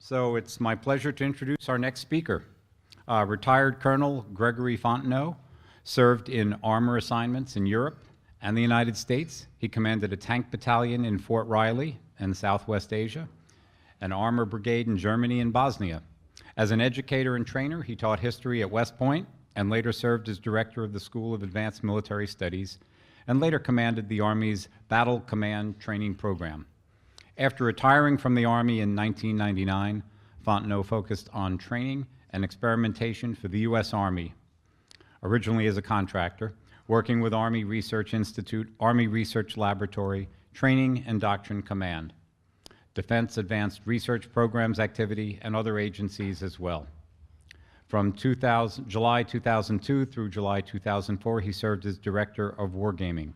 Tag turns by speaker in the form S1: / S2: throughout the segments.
S1: So it's my pleasure to introduce our next speaker. Retired Colonel Gregory Fontenot served in armor assignments in Europe and the United States. He commanded a tank battalion in Fort Riley in Southwest Asia, an armor brigade in Germany and Bosnia. As an educator and trainer, he taught history at West Point and later served as director of the School of Advanced Military Studies and later commanded the Army's Battle Command Training Program. After retiring from the Army in 1999, Fontenot focused on training and experimentation for the U.S. Army, originally as a contractor, working with Army Research Institute, Army Research Laboratory, Training and Doctrine Command, Defense Advanced Research Programs activity, and other agencies as well. From July 2002 through July 2004, he served as Director of Wargaming.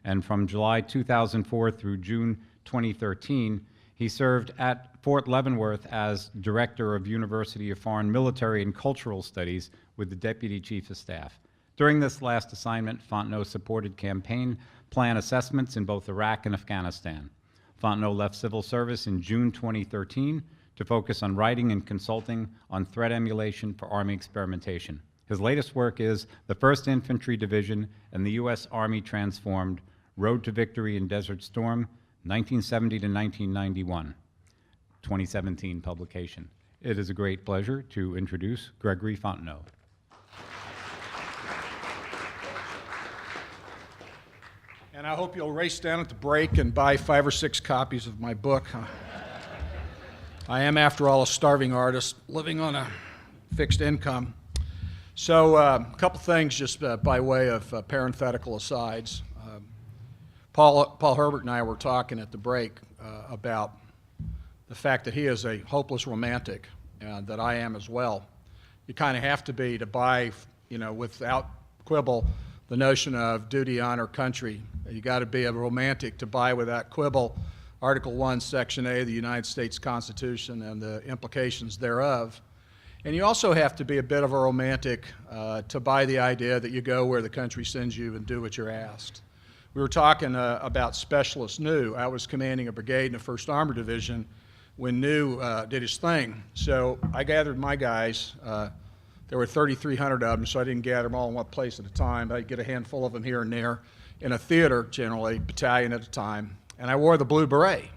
S1: And from July 2004 through June 2013, he served at Fort Leavenworth as Director of University of Foreign Military and Cultural Studies with the Deputy Chief of Staff. During this last assignment, Fontenot supported campaign plan assessments in both Iraq and Afghanistan. Fontenot left civil service in June 2013 to focus on writing and consulting on threat emulation for Army experimentation. His latest work is the 1st Infantry Division and the U.S. Army Transformed, Road to Victory in Desert Storm, 1970 to 1991, 2017 publication. It is a great pleasure to introduce Gregory Fontenot.
S2: And I hope you'll race down at the break and buy 5 or 6 copies of my book. I am, after all, a starving artist living on a fixed income. So a couple things just by way of parenthetical asides. Paul Herbert and I were talking at the break about the fact that he is a hopeless romantic, and that I am as well. You kind of have to be to buy, without quibble, the notion of duty, honor, country. You got to be a romantic to buy without quibble Article 1, Section A of the United States Constitution and the implications thereof. And you also have to be a bit of a romantic to buy the idea that you go where the country sends you and do what you're asked. We were talking about Specialist New. I was commanding a brigade in the 1st Armor Division when New did his thing. So I gathered my guys. There were 3,300 of them, so I didn't gather them all in one place at a time. I'd get a handful of them here and there in a theater, generally, battalion at a time. And I wore the blue beret.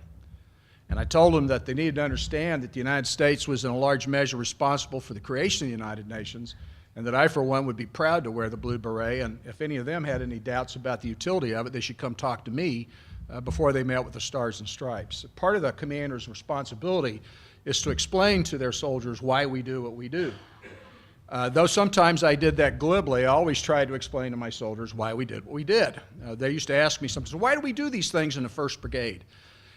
S2: And I told them that they needed to understand that the United States was in a large measure responsible for the creation of the United Nations, and that I, for one, would be proud to wear the blue beret. And if any of them had any doubts about the utility of it, they should come talk to me before they met with the Stars and Stripes. Part of the commander's responsibility is to explain to their soldiers why we do what we do. Though sometimes I did that glibly, I always tried to explain to my soldiers why we did what we did. They used to ask me sometimes, why do we do these things in the 1st Brigade?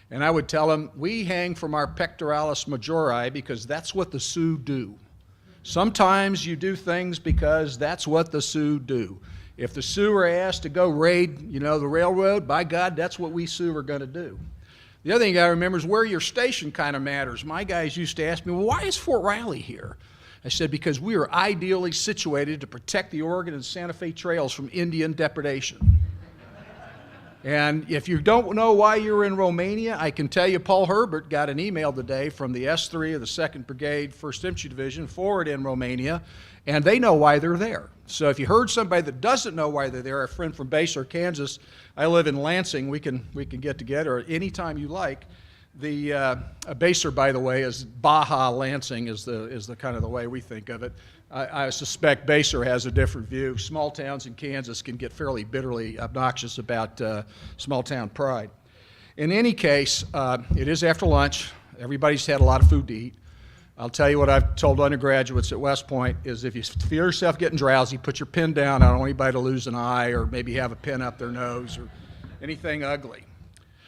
S2: And I would tell them, we hang from our pectoralis majori because that's what the Sioux do. Sometimes you do things because that's what the Sioux do. If the Sioux are asked to go raid, the railroad, by God, that's what we Sioux are going to do. The other thing you got to remember is where your station kind of matters. My guys used to ask me, well, why is Fort Riley here? I said, because we are ideally situated to protect the Oregon and Santa Fe trails from Indian depredation. And if you don't know why you're in Romania, I can tell you Paul Herbert got an email today from the S3 of the 2nd Brigade, 1st Infantry Division, forward in Romania, and they know why they're there. So if you heard somebody that doesn't know why they're there, a friend from Basehor, Kansas, I live in Lansing, we can get together anytime you like. The Basehor, by the way, is Baja Lansing is the kind of the way we think of it. I suspect Basehor has a different view. Small towns in Kansas can get fairly bitterly obnoxious about small town pride. In any case, it is after lunch. Everybody's had a lot of food to eat. I'll tell you what I've told undergraduates at West Point is if you feel yourself getting drowsy, put your pen down. I don't want anybody to lose an eye or maybe have a pin up their nose or anything ugly.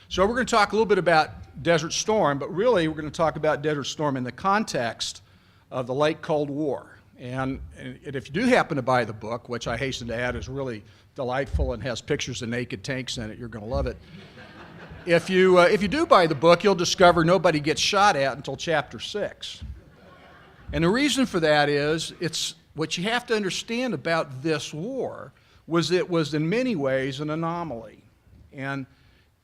S2: So we're going to talk a little bit about Desert Storm, but really we're going to talk about Desert Storm in the context of the late Cold War. And if you do happen to buy the book, which I hasten to add is really delightful and has pictures of naked tanks in it, you're going to love it. If you do buy the book, you'll discover nobody gets shot at until chapter 6. And the reason for that is what you have to understand about this war was it was in many ways an anomaly. And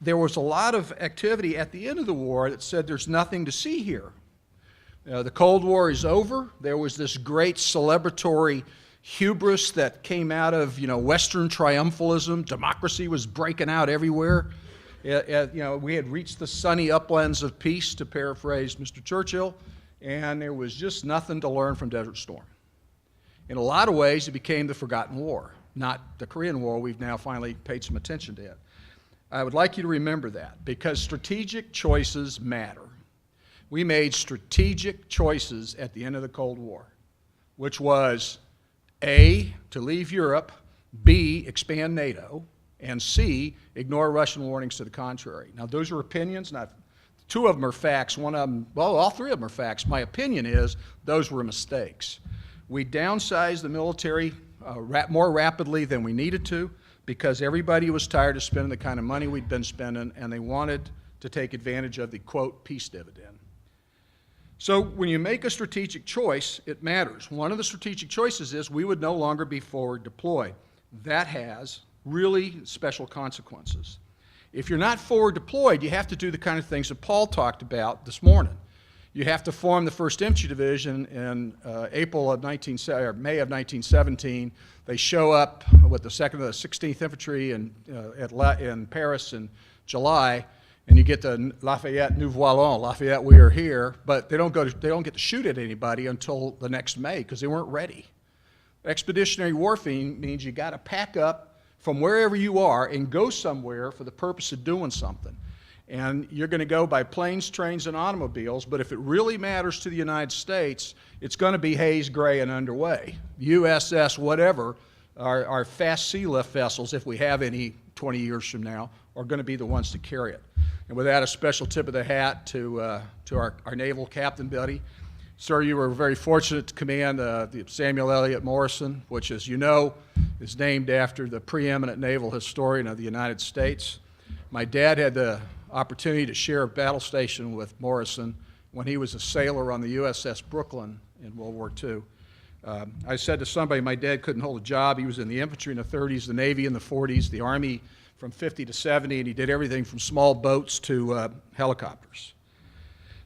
S2: there was a lot of activity at the end of the war that said there's nothing to see here. The Cold War is over. There was this great celebratory hubris that came out of, Western triumphalism. Democracy was breaking out everywhere. We had reached the sunny uplands of peace, to paraphrase Mr. Churchill, and there was just nothing to learn from Desert Storm. In a lot of ways, it became the forgotten war, not the Korean War. We've now finally paid some attention to it. I would like you to remember that, because strategic choices matter. We made strategic choices at the end of the Cold War, which was A, to leave Europe, B, expand NATO, and C, ignore Russian warnings to the contrary. Now, those are opinions. Now, two of them are facts. One of them, well, all three of them are facts. My opinion is those were mistakes. We downsized the military more rapidly than we needed to because everybody was tired of spending the kind of money we'd been spending, and they wanted to take advantage of the, quote, peace dividend. So when you make a strategic choice, it matters. One of the strategic choices is we would no longer be forward deployed. That has really special consequences. If you're not forward deployed, you have to do the kind of things that Paul talked about this morning. You have to form the 1st Infantry Division in May of 1917. They show up with the 16th Infantry in Paris in July, and you get to Lafayette, Nous Voilons, Lafayette, we are here, but they don't get to shoot at anybody until the next May because they weren't ready. Expeditionary warfare means you got to pack up from wherever you are and go somewhere for the purpose of doing something. And you're going to go by planes, trains, and automobiles, but if it really matters to the United States, it's going to be Hayes, Gray, and underway. USS whatever, our fast sea lift vessels, if we have any 20 years from now, are going to be the ones to carry it. And with that, a special tip of the hat to our naval captain buddy. Sir, you were very fortunate to command the Samuel Eliot Morrison, which, as you know, is named after the preeminent naval historian of the United States. My dad had the opportunity to share a battle station with Morrison when he was a sailor on the USS Brooklyn in World War II. I said to somebody, my dad couldn't hold a job. He was in the infantry in the 30s, the Navy in the 40s, the Army from 50 to 70, and he did everything from small boats to helicopters.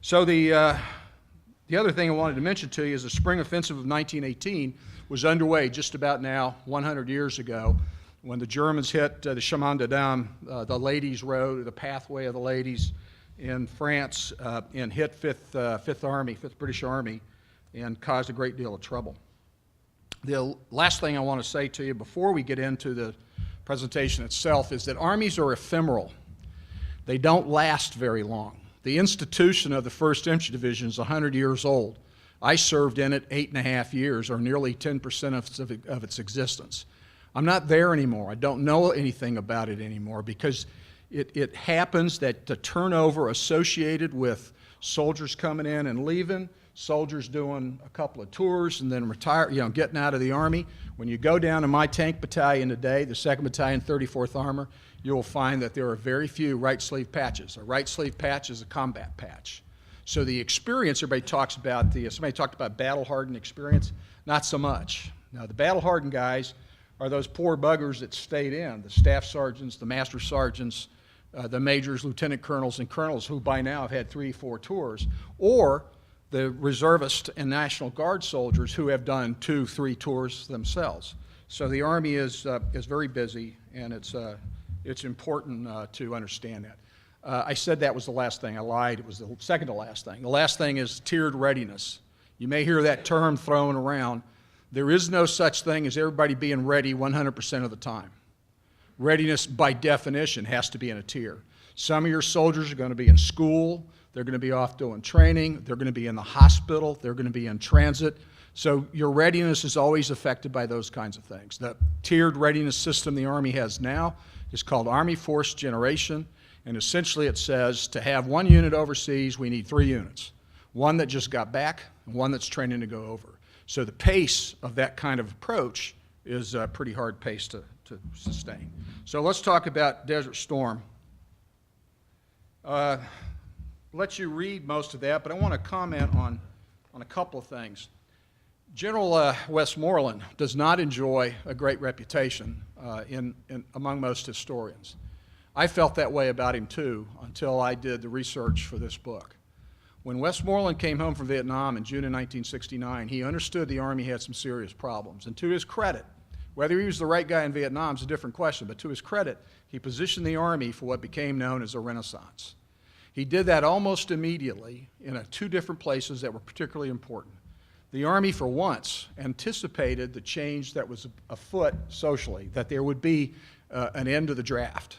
S2: So the other thing I wanted to mention to you is the spring offensive of 1918 was underway just about now, 100 years ago, when the Germans hit the Chemin des Dames, the Ladies' Road, the pathway of the ladies in France, and hit 5th British Army, and caused a great deal of trouble. The last thing I want to say to you before we get into the presentation itself is that armies are ephemeral. They don't last very long. The institution of the 1st Infantry Division is 100 years old. I served in it 8.5 years, or nearly 10% of its existence. I'm not there anymore. I don't know anything about it anymore because it happens that the turnover associated with soldiers coming in and leaving, soldiers doing a couple of tours and then getting out of the Army. When you go down to my tank battalion today, the 2nd Battalion, 34th Armor, you will find that there are very few right sleeve patches. A right sleeve patch is a combat patch. So the experience, everybody talks about, somebody talked about battle-hardened experience. Not so much. Now, the battle-hardened guys are those poor buggers that stayed in, the staff sergeants, the master sergeants, the majors, lieutenant colonels, and colonels who by now have had 3-4 tours, or the reservist and National Guard soldiers who have done 2-3 tours themselves. So the Army is very busy, and it's important to understand that. I said that was the last thing. I lied. It was the second to last thing. The last thing is tiered readiness. You may hear that term thrown around. There is no such thing as everybody being ready 100% of the time. Readiness, by definition, has to be in a tier. Some of your soldiers are going to be in school. They're going to be off doing training. They're going to be in the hospital. They're going to be in transit. So your readiness is always affected by those kinds of things. The tiered readiness system the Army has now is called Army Force Generation, and essentially it says to have one unit overseas, we need 3 units. One that just got back, and one that's training to go over. So the pace of that kind of approach is a pretty hard pace to sustain. So let's talk about Desert Storm. Let you read most of that, but I want to comment on a couple of things. General Westmoreland does not enjoy a great reputation among most historians. I felt that way about him too until I did the research for this book. When Westmoreland came home from Vietnam in June of 1969, he understood the Army had some serious problems. And to his credit, whether he was the right guy in Vietnam is a different question, but to his credit, he positioned the Army for what became known as a Renaissance. He did that almost immediately in two different places that were particularly important. The Army, for once, anticipated the change that was afoot socially, that there would be an end to the draft.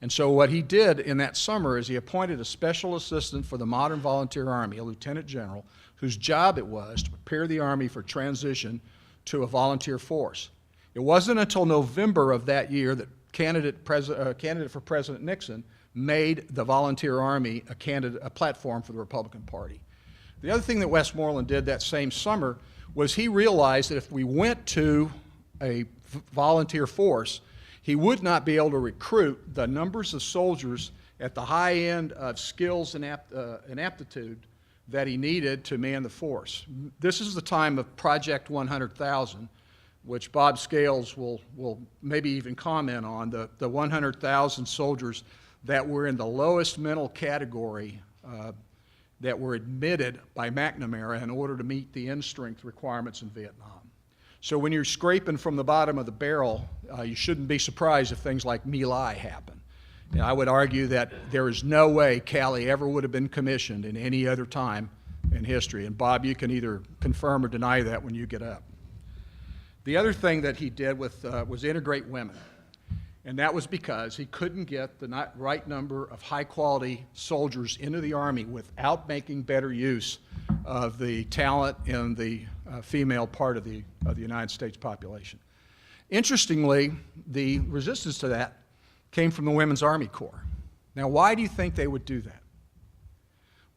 S2: And so what he did in that summer is he appointed a special assistant for the modern volunteer Army, a lieutenant general, whose job it was to prepare the Army for transition to a volunteer force. It wasn't until November of that year that candidate for President Nixon made the volunteer Army a platform for the Republican Party. The other thing that Westmoreland did that same summer was he realized that if we went to a volunteer force, he would not be able to recruit the numbers of soldiers at the high end of skills and aptitude that he needed to man the force. This is the time of Project 100,000, which Bob Scales will maybe even comment on, the 100,000 soldiers that were in the lowest mental category that were admitted by McNamara in order to meet the end strength requirements in Vietnam. So when you're scraping from the bottom of the barrel, you shouldn't be surprised if things like My Lai happen. And I would argue that there is no way Cali ever would have been commissioned in any other time in history. And Bob, you can either confirm or deny that when you get up. The other thing that he did was integrate women. And that was because he couldn't get the right number of high-quality soldiers into the Army without making better use of the talent in the female part of the United States population. Interestingly, the resistance to that came from the Women's Army Corps. Now, why do you think they would do that?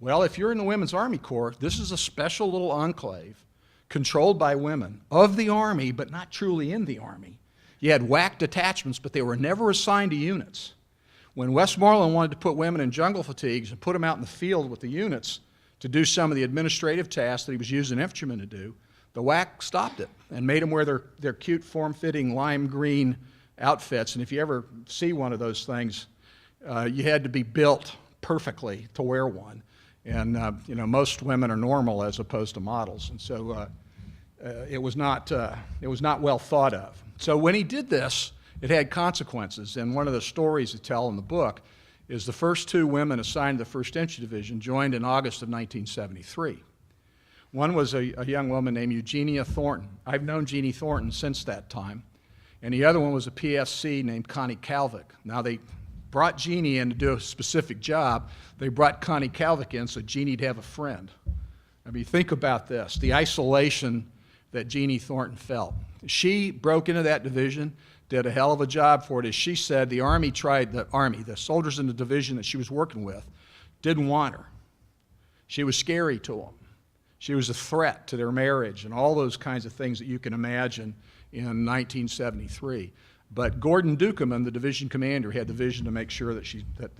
S2: Well, if you're in the Women's Army Corps, this is a special little enclave controlled by women of the Army, but not truly in the Army. You had WAC detachments, but they were never assigned to units. When Westmoreland wanted to put women in jungle fatigues and put them out in the field with the units to do some of the administrative tasks that he was using infantrymen to do, the WAC stopped it and made them wear their cute, form-fitting lime green outfits. And if you ever see one of those things, you had to be built perfectly to wear one. And most women are normal as opposed to models, and so it was not well thought of. So when he did this, it had consequences. And one of the stories to tell in the book is the first two women assigned to the 1st Infantry Division joined in August of 1973. One was a young woman named Eugenia Thornton. I've known Jeannie Thornton since that time. And the other one was a PFC named Connie Calvick. Now, they brought Jeannie in to do a specific job. They brought Connie Calvick in so Jeannie'd have a friend. I mean, think about this, the isolation that Jeannie Thornton felt. She broke into that division, did a hell of a job for it. As she said, the soldiers in the division that she was working with didn't want her. She was scary to them. She was a threat to their marriage and all those kinds of things that you can imagine in 1973. But Gordon Dukeman, the division commander, had the vision to make sure that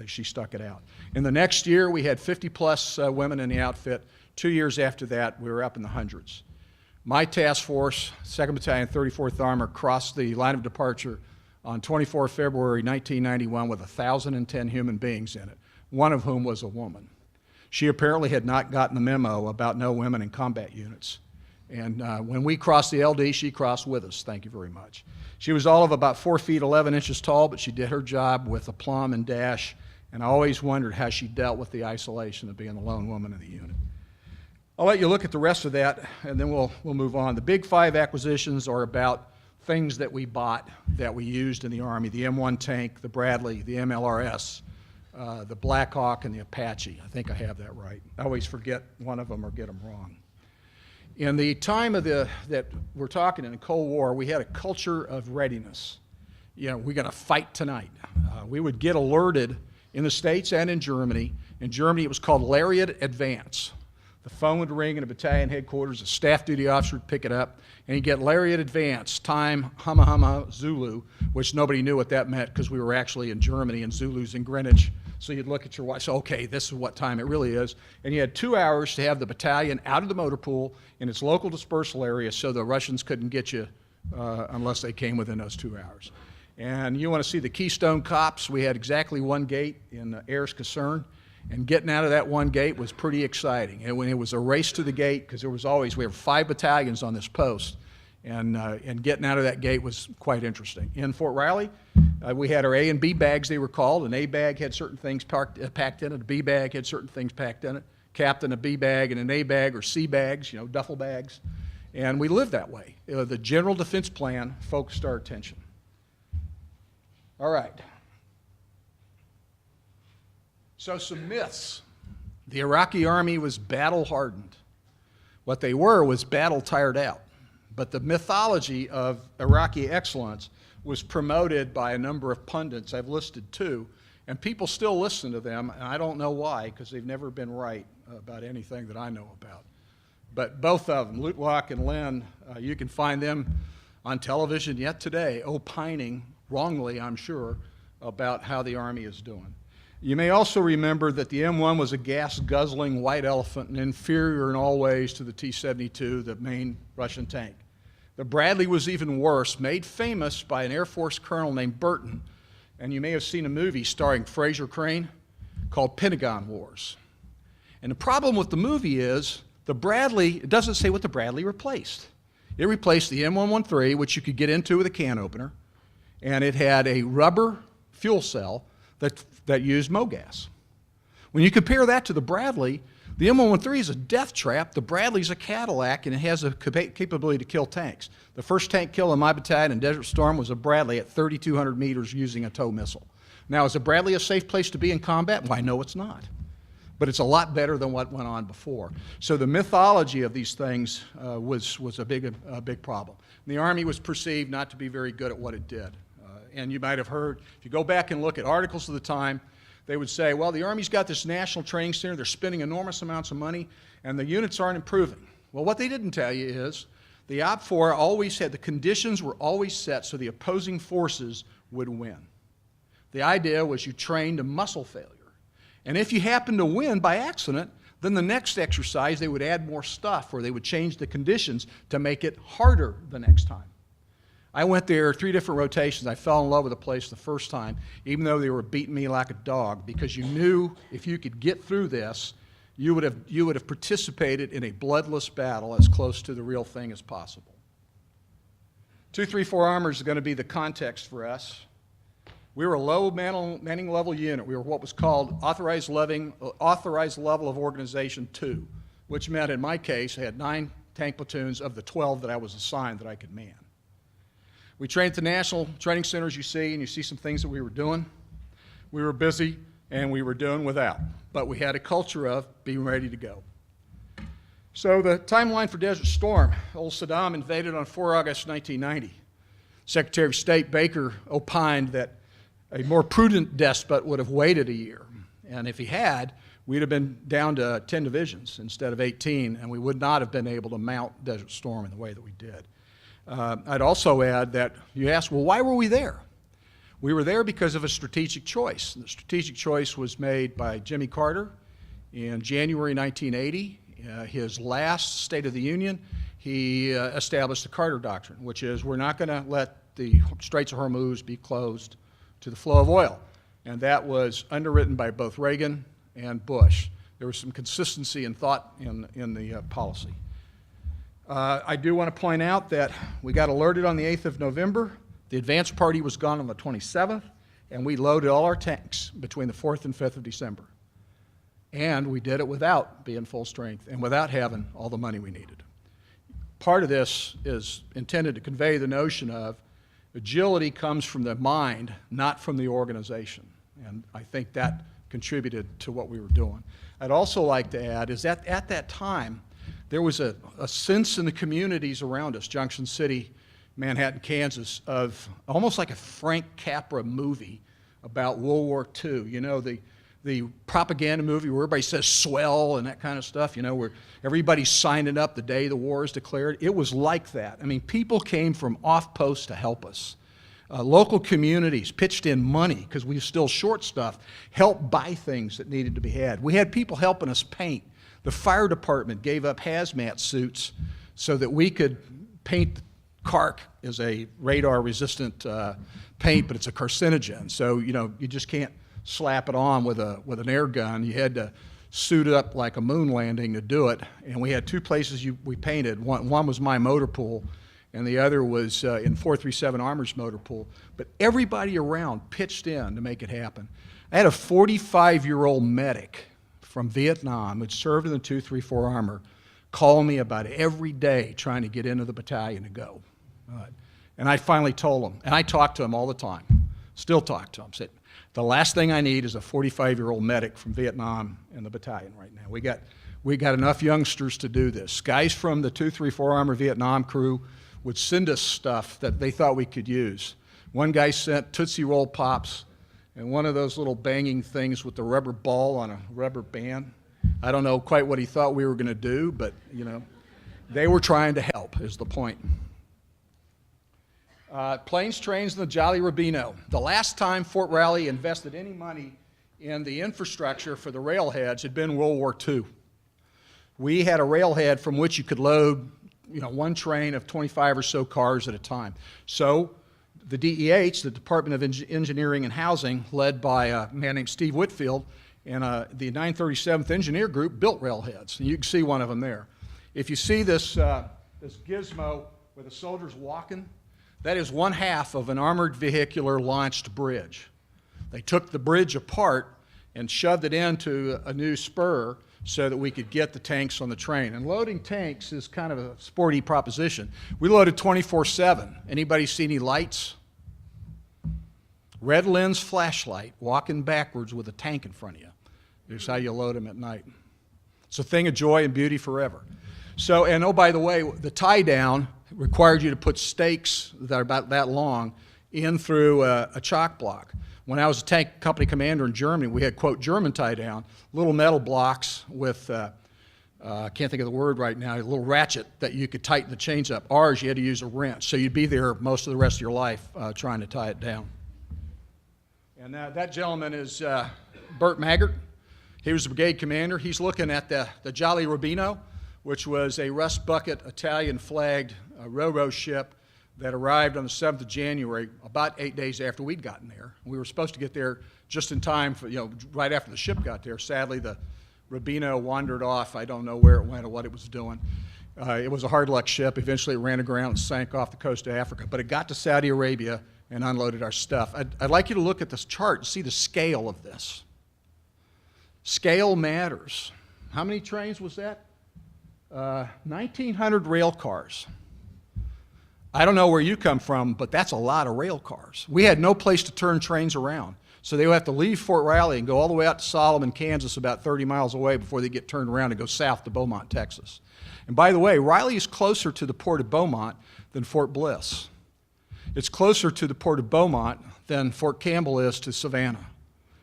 S2: she stuck it out. In the next year, we had 50-plus women in the outfit. 2 years after that, we were up in the hundreds. My task force, 2nd Battalion, 34th Armor, crossed the line of departure on 24 February 1991 with 1,010 human beings in it, one of whom was a woman. She apparently had not gotten the memo about no women in combat units. And when we crossed the LD, she crossed with us. Thank you very much. She was all of about 4 feet 11 inches tall, but she did her job with aplomb and dash, and I always wondered how she dealt with the isolation of being the lone woman in the unit. I'll let you look at the rest of that, and then we'll move on. The big 5 acquisitions are about things that we bought that we used in the Army: the M1 tank, the Bradley, the MLRS, the Black Hawk, and the Apache. I think I have that right. I always forget one of them or get them wrong. In the time of that we're talking in the Cold War, we had a culture of readiness. We're going to fight tonight. We would get alerted in the States and in Germany. In Germany, it was called Lariat Advance. The phone would ring in a battalion headquarters, a staff duty officer would pick it up, and he'd get Lariat Advance, time, Hama Hama, Zulu, which nobody knew what that meant because we were actually in Germany and Zulu's in Greenwich. So you'd look at your watch, okay, this is what time it really is. And you had 2 hours to have the battalion out of the motor pool in its local dispersal area so the Russians couldn't get you unless they came within those 2 hours. And you want to see the Keystone Cops, we had exactly one gate in Ayers Kaserne. And getting out of that one gate was pretty exciting. And when it was a race to the gate, because we have 5 battalions on this post, and getting out of that gate was quite interesting. In Fort Riley, we had our A and B bags, they were called. An A bag had certain things packed in it. A B bag had certain things packed in it. Captain, a B bag, and an A bag, or C bags, duffel bags. And we lived that way. The General Defense Plan focused our attention. All right. So some myths. The Iraqi army was battle-hardened. What they were was battle-tired out. But the mythology of Iraqi excellence was promoted by a number of pundits. I've listed 2, and people still listen to them, and I don't know why, because they've never been right about anything that I know about. But both of them, Lutlock and Lynn, you can find them on television yet today, opining, wrongly I'm sure, about how the Army is doing. You may also remember that the M1 was a gas-guzzling white elephant and inferior in all ways to the T-72, the main Russian tank. The Bradley was even worse, made famous by an Air Force colonel named Burton, and you may have seen a movie starring Fraser Crane called Pentagon Wars. And the problem with the movie is the Bradley, it doesn't say what the Bradley replaced. It replaced the M113, which you could get into with a can opener, and it had a rubber fuel cell that used MOGAS. When you compare that to the Bradley, the M113 is a death trap, the Bradley's a Cadillac, and it has a capability to kill tanks. The first tank kill in my battalion in Desert Storm was a Bradley at 3,200 meters using a tow missile. Now, is a Bradley a safe place to be in combat? Why, no, it's not. But it's a lot better than what went on before. So the mythology of these things was a big problem. And the Army was perceived not to be very good at what it did. And you might have heard, if you go back and look at articles of the time, they would say, well, the Army's got this national training center, they're spending enormous amounts of money, and the units aren't improving. Well, what they didn't tell you is the OPFOR always had, the conditions were always set so the opposing forces would win. The idea was you trained to muscle failure. And if you happened to win by accident, then the next exercise they would add more stuff, or they would change the conditions to make it harder the next time. I went there 3 different rotations. I fell in love with the place the first time, even though they were beating me like a dog, because you knew if you could get through this, you would have participated in a bloodless battle as close to the real thing as possible. 234 Armors is going to be the context for us. We were a low manning level unit. We were what was called authorized level of organization 2, which meant in my case I had 9 tank platoons of the 12 that I was assigned that I could man. We trained at the national training centers you see, and you see some things that we were doing. We were busy, and we were doing without. But we had a culture of being ready to go. So the timeline for Desert Storm, old Saddam invaded on 4 August 1990. Secretary of State Baker opined that a more prudent despot would have waited a year. And if he had, we'd have been down to 10 divisions instead of 18, and we would not have been able to mount Desert Storm in the way that we did. I'd also add that you ask, well, why were we there? We were there because of a strategic choice. The strategic choice was made by Jimmy Carter in January 1980. His last State of the Union, he established the Carter Doctrine, which is we're not going to let the Straits of Hormuz be closed to the flow of oil. And that was underwritten by both Reagan and Bush. There was some consistency in thought in the policy. I do want to point out that we got alerted on the 8th of November. The advance party was gone on the 27th, and we loaded all our tanks between the 4th and 5th of December. And we did it without being full strength and without having all the money we needed. Part of this is intended to convey the notion of agility comes from the mind, not from the organization. And I think that contributed to what we were doing. I'd also like to add is that at that time, there was a sense in the communities around us, Junction City, Manhattan, Kansas, of almost like a Frank Capra movie about World War II. You know, the propaganda movie where everybody says swell and that kind of stuff, you know, where everybody's signing up the day the war is declared. It was like that. I mean, people came from off post to help us. Local communities pitched in money because we were still short stuff, helped buy things that needed to be had. We had people helping us paint. The fire department gave up hazmat suits so that we could paint. Carc is a radar-resistant paint, but it's a carcinogen. So, you know, you just can't slap it on with an air gun. You had to suit up like a moon landing to do it. And we had two places we painted. One was my motor pool, and the other was in 437 Armor's motor pool. But everybody around pitched in to make it happen. I had a 45-year-old medic from Vietnam who'd served in the 234 Armor call me about every day trying to get into the battalion to go. And I finally told him, and I talk to him all the time, still talk to him, said, the last thing I need is a 45-year-old medic from Vietnam in the battalion right now. We got enough youngsters to do this. Guys from the 234 Armor Vietnam crew would send us stuff that they thought we could use. One guy sent Tootsie Roll Pops and one of those little banging things with the rubber ball on a rubber band. I don't know quite what he thought we were going to do, but, you know, they were trying to help, is the point. Planes, trains, and the Jolly Rubino. The last time Fort Riley invested any money in the infrastructure for the railheads had been World War II. We had a railhead from which you could load, you know, one train of 25 or so cars at a time. So the DEH, the Department of Engineering and Housing, led by a man named Steve Whitfield, and the 937th Engineer Group built railheads. And you can see one of them there. If you see this gizmo where the soldiers walking, that is one half of an armored vehicular launched bridge. They took the bridge apart and shoved it into a new spur so that we could get the tanks on the train. And loading tanks is kind of a sporty proposition. We loaded 24/7. Anybody see any lights? Red lens flashlight, walking backwards with a tank in front of you. Here's how you load them at night. It's a thing of joy and beauty forever. So, and oh, by the way, the tie down required you to put stakes that are about that long in through a chalk block. When I was a tank company commander in Germany, we had, quote, German tie down, little metal blocks with, I can't think of the word right now, a little ratchet that you could tighten the chains up. Ours, you had to use a wrench. So you'd be there most of the rest of your life trying to tie it down. And that gentleman is Bert Maggart. He was the brigade commander. He's looking at the Jolly Rubino, which was a rust bucket Italian flagged ro-ro ship that arrived on the 7th of January, about 8 days after we'd gotten there. We were supposed to get there just in time for, you know, right after the ship got there. Sadly, the Rubino wandered off. I don't know where it went or what it was doing. It was a hard luck ship. Eventually it ran aground and sank off the coast of Africa. But it got to Saudi Arabia and unloaded our stuff. I'd like you to look at this chart and see the scale of this. Scale matters. How many trains was that? 1,900 rail cars. I don't know where you come from, but that's a lot of rail cars. We had no place to turn trains around. So they would have to leave Fort Riley and go all the way out to Solomon, Kansas, about 30 miles away before they get turned around and go south to Beaumont, Texas. And by the way, Riley is closer to the port of Beaumont than Fort Bliss. It's closer to the port of Beaumont than Fort Campbell is to Savannah.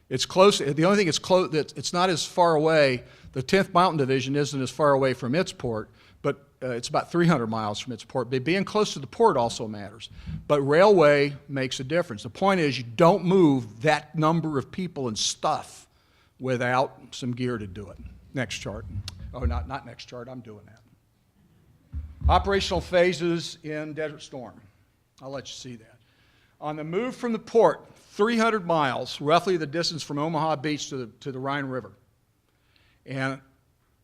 S2: It's close. The only thing it's not as far away, the 10th Mountain Division isn't as far away from its port, but it's about 300 miles from its port. But being close to the port also matters. But railway makes a difference. The point is you don't move that number of people and stuff without some gear to do it. Next chart. Oh, not next chart. I'm doing that. Operational phases in Desert Storm. I'll let you see that. On the move from the port, 300 miles, roughly the distance from Omaha Beach to the Rhine River. And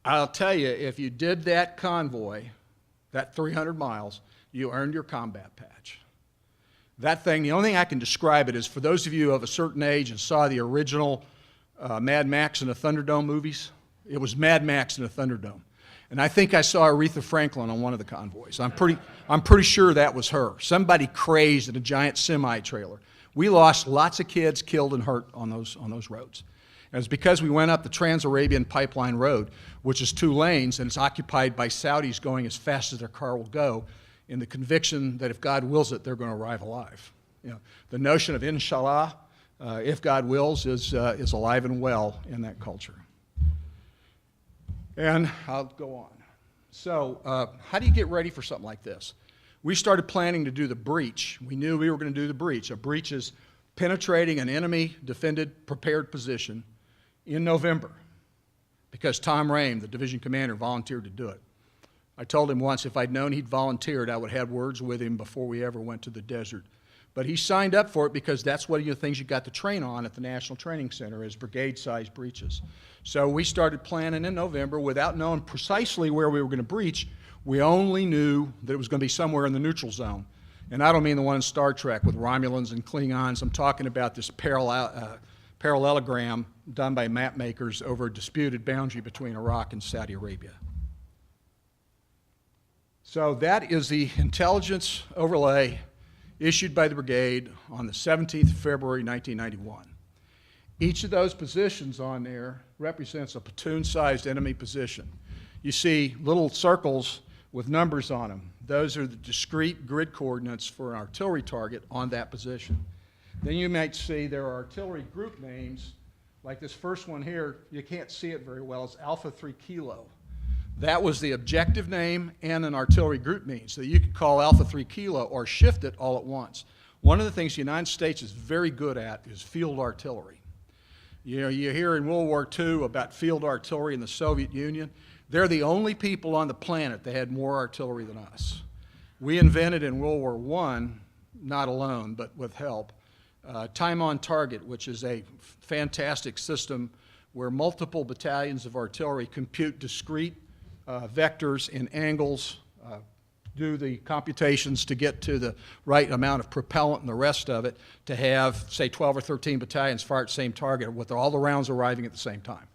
S2: I'll tell you, if you did that convoy, that 300 miles, you earned your combat patch. That thing, the only thing I can describe it is for those of you of a certain age and saw the original Mad Max and the Thunderdome movies, it was Mad Max and the Thunderdome. And I think I saw Aretha Franklin on one of the convoys. I'm pretty sure that was her. Somebody crazed in a giant semi-trailer. We lost lots of kids killed and hurt on those roads. And it's because we went up the Trans-Arabian Pipeline Road, which is 2 lanes, and it's occupied by Saudis going as fast as their car will go, in the conviction that if God wills it, they're going to arrive alive. You know, the notion of inshallah, if God wills, is alive and well in that culture. And I'll go on. So how do you get ready for something like this? We started planning to do the breach. We knew we were going to do the breach. A breach is penetrating an enemy defended, prepared position in November because Tom Rame, the division commander, volunteered to do it. I told him once if I'd known he'd volunteered, I would have had words with him before we ever went to the desert. But he signed up for it because that's one of the things you got to train on at the National Training Center is brigade-sized breaches. So we started planning in November without knowing precisely where we were going to breach. We only knew that it was going to be somewhere in the neutral zone. And I don't mean the one in Star Trek with Romulans and Klingons. I'm talking about this parallelogram done by map makers over a disputed boundary between Iraq and Saudi Arabia. So that is the intelligence overlay issued by the brigade on the 17th of February, 1991. Each of those positions on there represents a platoon-sized enemy position. You see little circles with numbers on them. Those are the discrete grid coordinates for an artillery target on that position. Then you might see there are artillery group names, like this first one here. You can't see it very well. It's Alpha 3 Kilo. That was the objective name and an artillery group name. So you could call Alpha 3 Kilo or shift it all at once. One of the things the United States is very good at is field artillery. You know, you hear in World War II about field artillery in the Soviet Union. They're the only people on the planet that had more artillery than us. We invented in World War I, not alone, but with help, time on target, which is a fantastic system where multiple battalions of artillery compute discrete vectors and angles, do the computations to get to the right amount of propellant and the rest of it to have, say, 12 or 13 battalions fire at the same target with all the rounds arriving at the same time.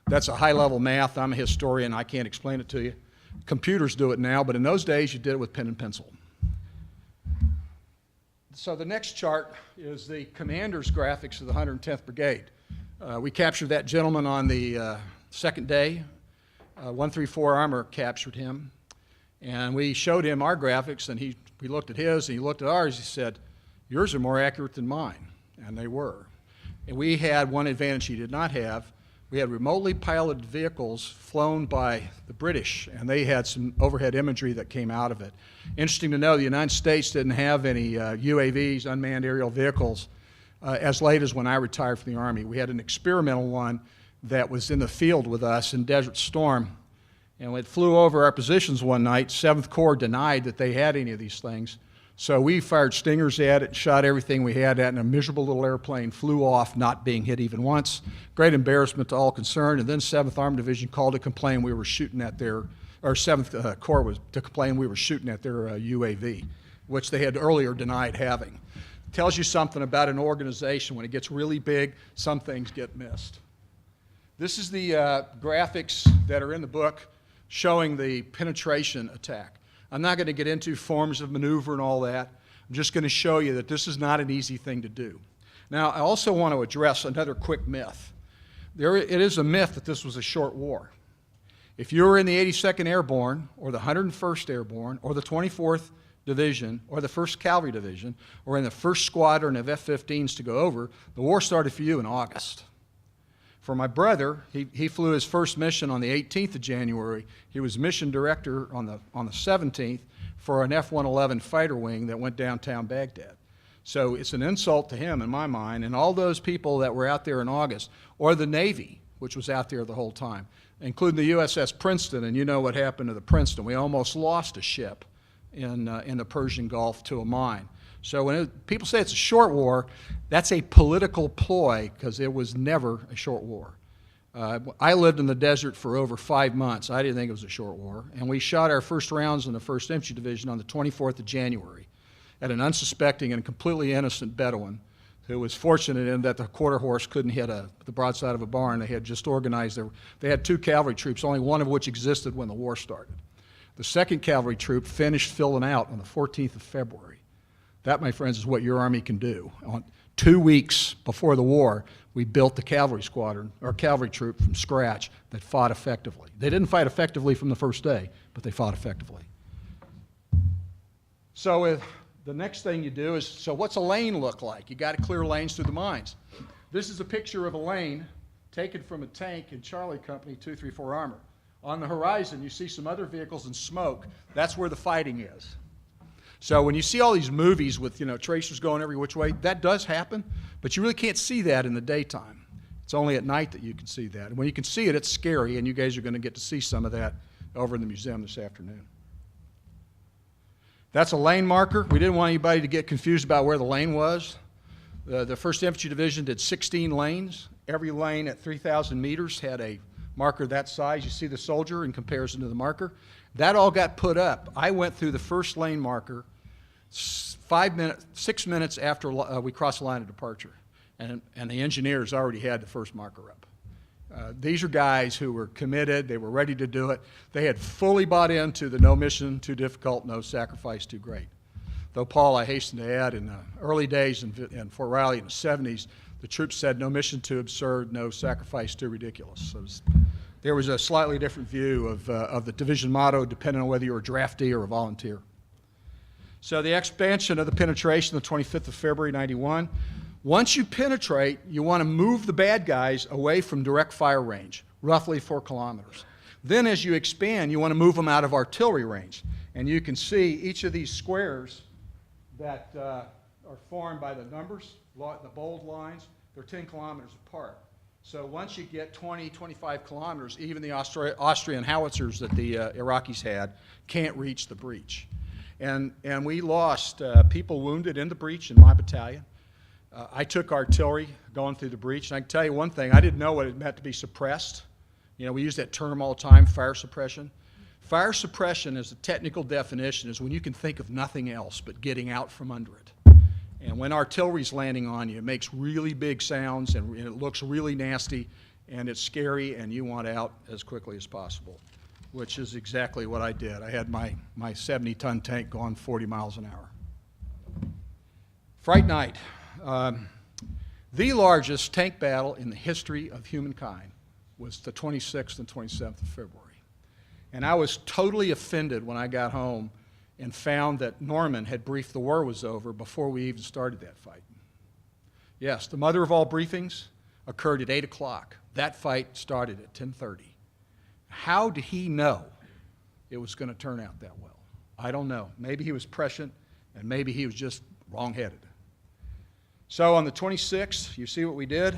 S2: That's a high-level math. I'm a historian. I can't explain it to you. Computers do it now, but in those days, you did it with pen and pencil. So the next chart is the commander's graphics of the 110th Brigade. We captured that gentleman on the second day. 134 Armor captured him. And we showed him our graphics, and we looked at his, and he looked at ours. He said, "Yours are more accurate than mine." And they were. And we had one advantage he did not have. We had remotely piloted vehicles flown by the British, and they had some overhead imagery that came out of it. Interesting to know, the United States didn't have any UAVs, unmanned aerial vehicles, as late as when I retired from the Army. We had an experimental one that was in the field with us in Desert Storm, and when it flew over our positions one night, 7th Corps denied that they had any of these things. So we fired stingers at it, shot everything we had at, and a miserable little airplane flew off, not being hit even once. Great embarrassment to all concerned. And then 7th Armored Division called to complain we were shooting at their, or 7th Corps was to complain we were shooting at their UAV, which they had earlier denied having. Tells you something about an organization. When it gets really big, some things get missed. This is the graphics that are in the book showing the penetration attack. I'm not going to get into forms of maneuver and all that. I'm just going to show you that this is not an easy thing to do. Now, I also want to address another quick myth. It is a myth that this was a short war. If you were in the 82nd Airborne, or the 101st Airborne, or the 24th Division, or the 1st Cavalry Division, or in the 1st Squadron of F-15s to go over, the war started for you in August. For my brother, he flew his first mission on the 18th of January. He was mission director on the 17th for an F-111 fighter wing that went downtown Baghdad. So it's an insult to him in my mind, and all those people that were out there in August, or the Navy, which was out there the whole time, including the USS Princeton, and you know what happened to the Princeton. We almost lost a ship in the Persian Gulf to a mine. So when people say it's a short war, that's a political ploy because it was never a short war. I lived in the desert for over 5 months. I didn't think it was a short war. And we shot our first rounds in the 1st Infantry Division on the 24th of January at an unsuspecting and completely innocent Bedouin who was fortunate in that the quarter horse couldn't hit the broadside of a barn. They had just organized they had 2 cavalry troops, only one of which existed when the war started. The 2nd Cavalry Troop finished filling out on the 14th of February. That, my friends, is what your Army can do. 2 weeks before the war, we built the cavalry squadron, or cavalry troop from scratch that fought effectively. They didn't fight effectively from the first day, but they fought effectively. So the next thing you do is, so what's a lane look like? You got to clear lanes through the mines. This is a picture of a lane taken from a tank in Charlie Company 234 Armor. On the horizon, you see some other vehicles and smoke. That's where the fighting is. So when you see all these movies with, tracers going every which way, that does happen, but you really can't see that in the daytime. It's only at night that you can see that. And when you can see it, it's scary, and you guys are going to get to see some of that over in the museum this afternoon. That's a lane marker. We didn't want anybody to get confused about where the lane was. The 1st Infantry Division did 16 lanes. Every lane at 3,000 meters had a marker that size. You see the soldier in comparison to the marker. That all got put up. I went through the first lane marker 6 minutes after we crossed the line of departure, and the engineers already had the first marker up. These are guys who were committed. They were ready to do it. They had fully bought into the no mission too difficult, no sacrifice too great. Though, Paul, I hasten to add, in the early days in Fort Riley in the 70s, the troops said no mission too absurd, no sacrifice too ridiculous. So there was a slightly different view of the division motto, depending on whether you were a draftee or a volunteer. So the expansion of the penetration, the 25th of February, 91. Once you penetrate, you want to move the bad guys away from direct fire range, roughly 4 kilometers. Then as you expand, you want to move them out of artillery range. And you can see each of these squares that are formed by the numbers, the bold lines, they're 10 kilometers apart. So once you get 20, 25 kilometers, even the Austrian howitzers that the Iraqis had can't reach the breach. And we lost people wounded in the breach in my battalion. I took artillery going through the breach, and I can tell you one thing, I didn't know what it meant to be suppressed. You know, we use that term all the time, fire suppression. Fire suppression, as a technical definition, is when you can think of nothing else but getting out from under it. And when artillery's landing on you, it makes really big sounds, and it looks really nasty, and it's scary, and you want out as quickly as possible, which is exactly what I did. I had my 70-ton tank going 40 miles an hour. Fright Night. The largest tank battle in the history of humankind was the 26th and 27th of February. And I was totally offended when I got home and found that Norman had briefed the war was over before we even started that fight. Yes, the mother of all briefings occurred at 8 o'clock. That fight started at 10:30. How did he know it was going to turn out that well? I don't know. Maybe he was prescient, and maybe he was just wrong-headed. So on the 26th, you see what we did?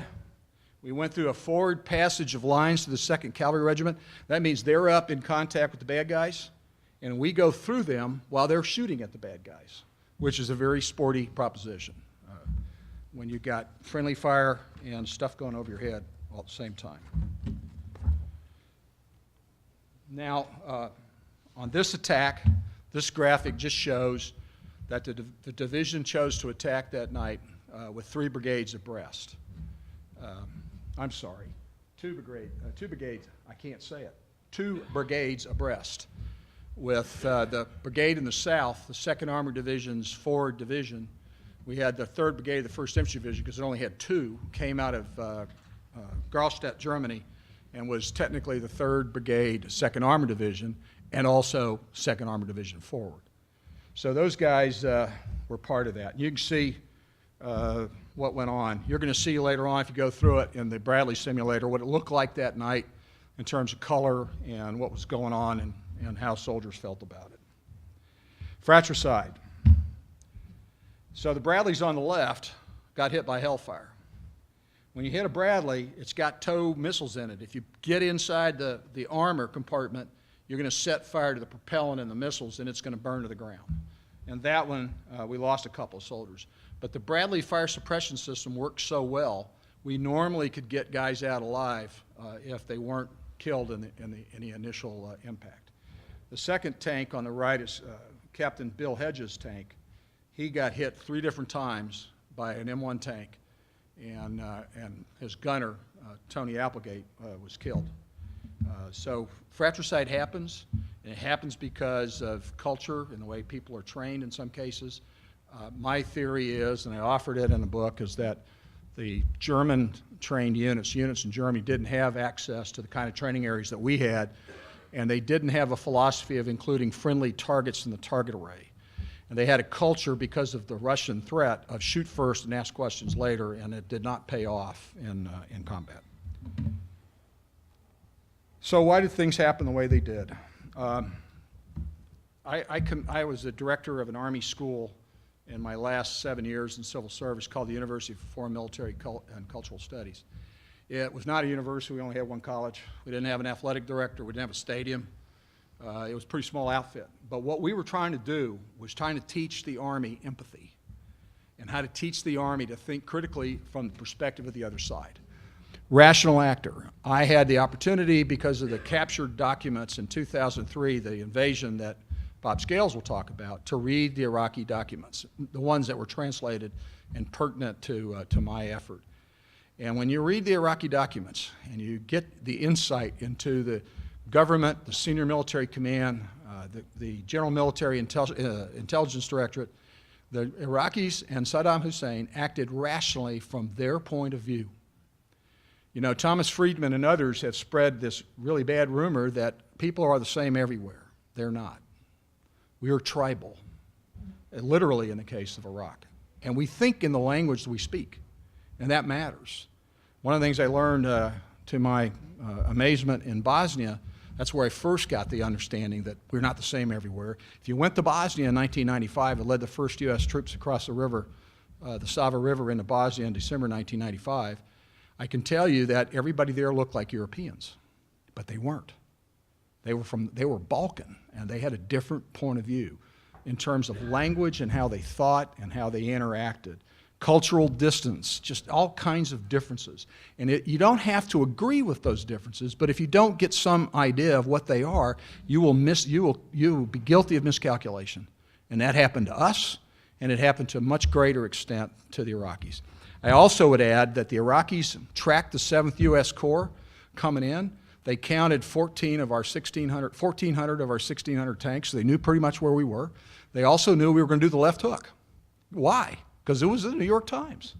S2: We went through a forward passage of lines to the 2nd Cavalry Regiment. That means they're up in contact with the bad guys, and we go through them while they're shooting at the bad guys, which is a very sporty proposition when you've got friendly fire and stuff going over your head all at the same time. Now, on this attack, this graphic just shows that the division chose to attack that night with 3 brigades abreast. I'm sorry, 2 brigades, I can't say it, 2 brigades abreast, with the brigade in the south, the 2nd Armored Division's forward division. We had the 3rd Brigade of the 1st Infantry Division, because it only had 2, came out of Graustadt, Germany, and was technically the 3rd Brigade, 2nd Armored Division, and also 2nd Armored Division forward. So those guys were part of that. You can see what went on. You're going to see later on, if you go through it in the Bradley simulator, what it looked like that night in terms of color and what was going on and how soldiers felt about it. Fratricide. So the Bradleys on the left got hit by Hellfire. When you hit a Bradley, it's got tow missiles in it. If you get inside the armor compartment, you're going to set fire to the propellant and the missiles, and it's going to burn to the ground. And that one, we lost a couple of soldiers. But the Bradley fire suppression system worked so well, we normally could get guys out alive if they weren't killed in the initial impact. The 2nd tank on the right is Captain Bill Hedges' tank. He got hit 3 different times by an M1 tank, and his gunner, Tony Applegate, was killed. So fratricide happens, and it happens because of culture and the way people are trained in some cases. My theory is, and I offered it in the book, is that the German-trained units in Germany didn't have access to the kind of training areas that we had, and they didn't have a philosophy of including friendly targets in the target array. And they had a culture, because of the Russian threat, of shoot first and ask questions later, and it did not pay off in combat. So why did things happen the way they did? I was the director of an Army school in my last 7 years in civil service called the University for Foreign Military and Cultural Studies. It was not a university. We only had one college. We didn't have an athletic director. We didn't have a stadium. It was a pretty small outfit. But what we were trying to do was trying to teach the Army empathy and how to teach the Army to think critically from the perspective of the other side. Rational actor. I had the opportunity, because of the captured documents in 2003, the invasion that Bob Scales will talk about, to read the Iraqi documents, the ones that were translated and pertinent to my effort. And when you read the Iraqi documents and you get the insight into the government, the senior military command, the General Military Intelligence Directorate, the Iraqis and Saddam Hussein acted rationally from their point of view. You know, Thomas Friedman and others have spread this really bad rumor that people are the same everywhere. They're not. We are tribal, literally in the case of Iraq. And we think in the language we speak, and that matters. One of the things I learned to my amazement in Bosnia, that's where I first got the understanding that we're not the same everywhere. If you went to Bosnia in 1995 and led the first U.S. troops across the river, the Sava River into Bosnia in December 1995, I can tell you that everybody there looked like Europeans, but they weren't. They were Balkan, and they had a different point of view in terms of language and how they thought and how they interacted. Cultural distance, just all kinds of differences. And you don't have to agree with those differences, but if you don't get some idea of what they are, you will be guilty of miscalculation. And that happened to us, and it happened to a much greater extent to the Iraqis. I also would add that the Iraqis tracked the 7th U.S. Corps coming in. They counted 1400 of our 1,600 tanks. So they knew pretty much where we were. They also knew we were going to do the left hook. Why? Because it was in the New York Times.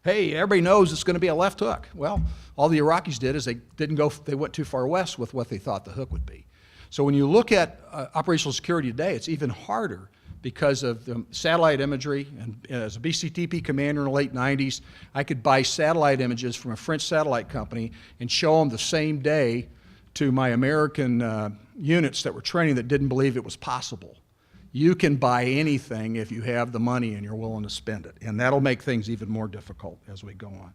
S2: Hey, everybody knows it's going to be a left hook. Well, all the Iraqis did is they went too far west with what they thought the hook would be. So when you look at operational security today, it's even harder because of the satellite imagery. And as a BCTP commander in the late 90s, I could buy satellite images from a French satellite company and show them the same day to my American units that were training that didn't believe it was possible. You can buy anything if you have the money and you're willing to spend it. And that'll make things even more difficult as we go on.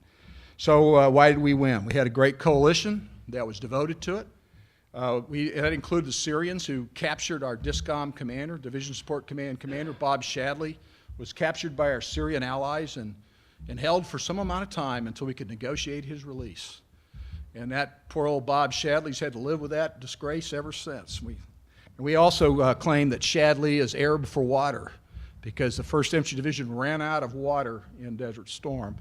S2: So why did we win? We had a great coalition that was devoted to it. That included the Syrians, who captured our DISCOM commander, Division Support Command commander, Bob Shadley, was captured by our Syrian allies and held for some amount of time until we could negotiate his release. And that poor old Bob Shadley's had to live with that disgrace ever since. We also claim that Shadley is Arab for water, because the 1st Infantry Division ran out of water in Desert Storm,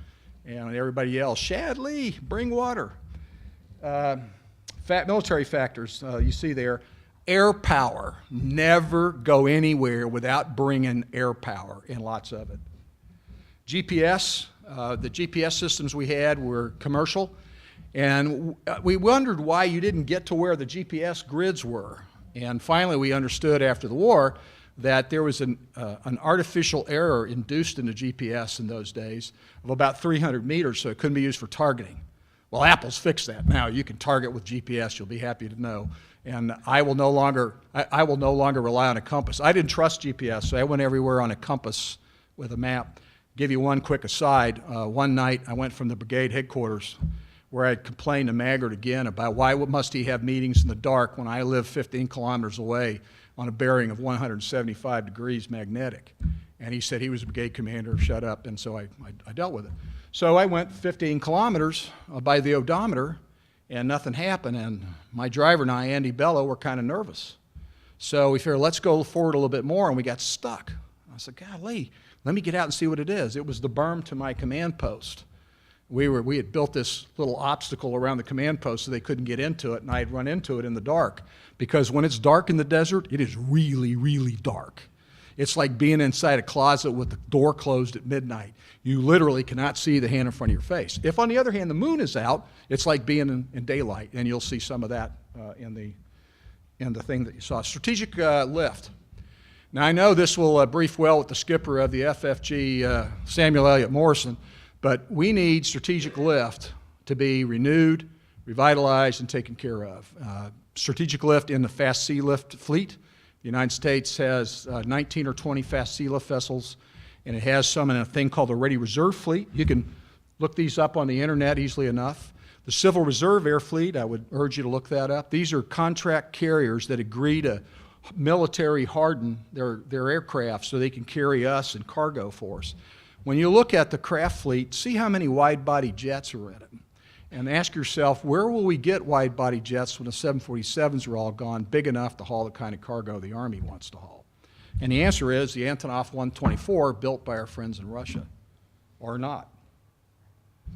S2: and everybody yelled, "Shadley, bring water." Military factors you see there. Air power. Never go anywhere without bringing air power, and lots of it. GPS. The GPS systems we had were commercial, and we wondered why you didn't get to where the GPS grids were. And finally, we understood after the war that there was an artificial error induced in the GPS in those days of about 300 meters, so it couldn't be used for targeting. Well, Apple's fixed that now. You can target with GPS, you'll be happy to know. And I will no longer rely on a compass. I didn't trust GPS, so I went everywhere on a compass with a map. Give you one quick aside. One night, I went from the brigade headquarters, where I complained to Maggart again about why must he have meetings in the dark when I live 15 kilometers away on a bearing of 175 degrees magnetic. And he said he was a brigade commander, shut up, and so I dealt with it. So I went 15 kilometers by the odometer, and nothing happened, and my driver and I, Andy Bello, were kind of nervous. So we figured, let's go forward a little bit more, and we got stuck. I said, golly, let me get out and see what it is. It was the berm to my command post. We had built this little obstacle around the command post so they couldn't get into it, and I had run into it in the dark. Because when it's dark in the desert, it is really, really dark. It's like being inside a closet with the door closed at midnight. You literally cannot see the hand in front of your face. If, on the other hand, the moon is out, it's like being in daylight, and you'll see some of that in the thing that you saw. Strategic lift. Now, I know this will brief well with the skipper of the FFG, Samuel Eliot Morrison, but we need strategic lift to be renewed, revitalized, and taken care of. Strategic lift in the fast sea lift fleet. The United States has 19 or 20 fast sea lift vessels, and it has some in a thing called the Ready Reserve Fleet. You can look these up on the internet easily enough. The Civil Reserve Air Fleet, I would urge you to look that up. These are contract carriers that agree to military harden their aircraft so they can carry us and cargo for us. When you look at the craft fleet, see how many wide-body jets are in it. And ask yourself, where will we get wide-body jets when the 747s are all gone, big enough to haul the kind of cargo the Army wants to haul? And the answer is the Antonov 124 built by our friends in Russia, or not.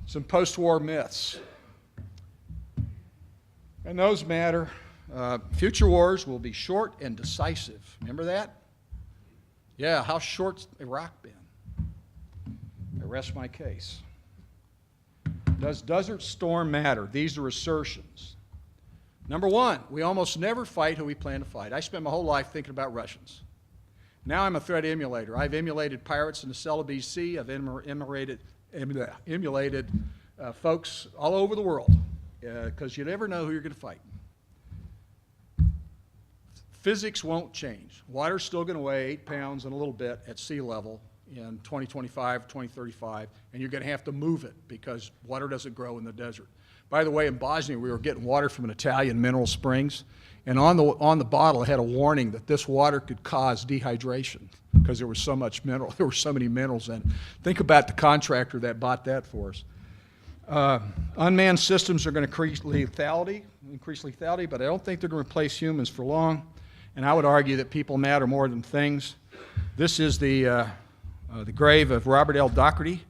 S2: Some post-war myths. And those matter. Future wars will be short and decisive. Remember that? Yeah, how short's Iraq been? I rest my case. Does Desert Storm matter? These are assertions. Number one, we almost never fight who we plan to fight. I spent my whole life thinking about Russians. Now I'm a threat emulator. I've emulated pirates in the Celebes Sea. I've emulated folks all over the world because you never know who you're going to fight. Physics won't change. Water's still going to weigh 8 pounds and a little bit at sea level in 2025, 2035, and you're going to have to move it because water doesn't grow in the desert. By the way, in Bosnia, we were getting water from an Italian mineral springs, and on the bottle it had a warning that this water could cause dehydration because there was so much mineral, there were so many minerals in it. Think about the contractor that bought that for us. Unmanned systems are going to increase lethality, but I don't think they're going to replace humans for long. And I would argue that people matter more than things. This is the grave of Robert L. Daugherty,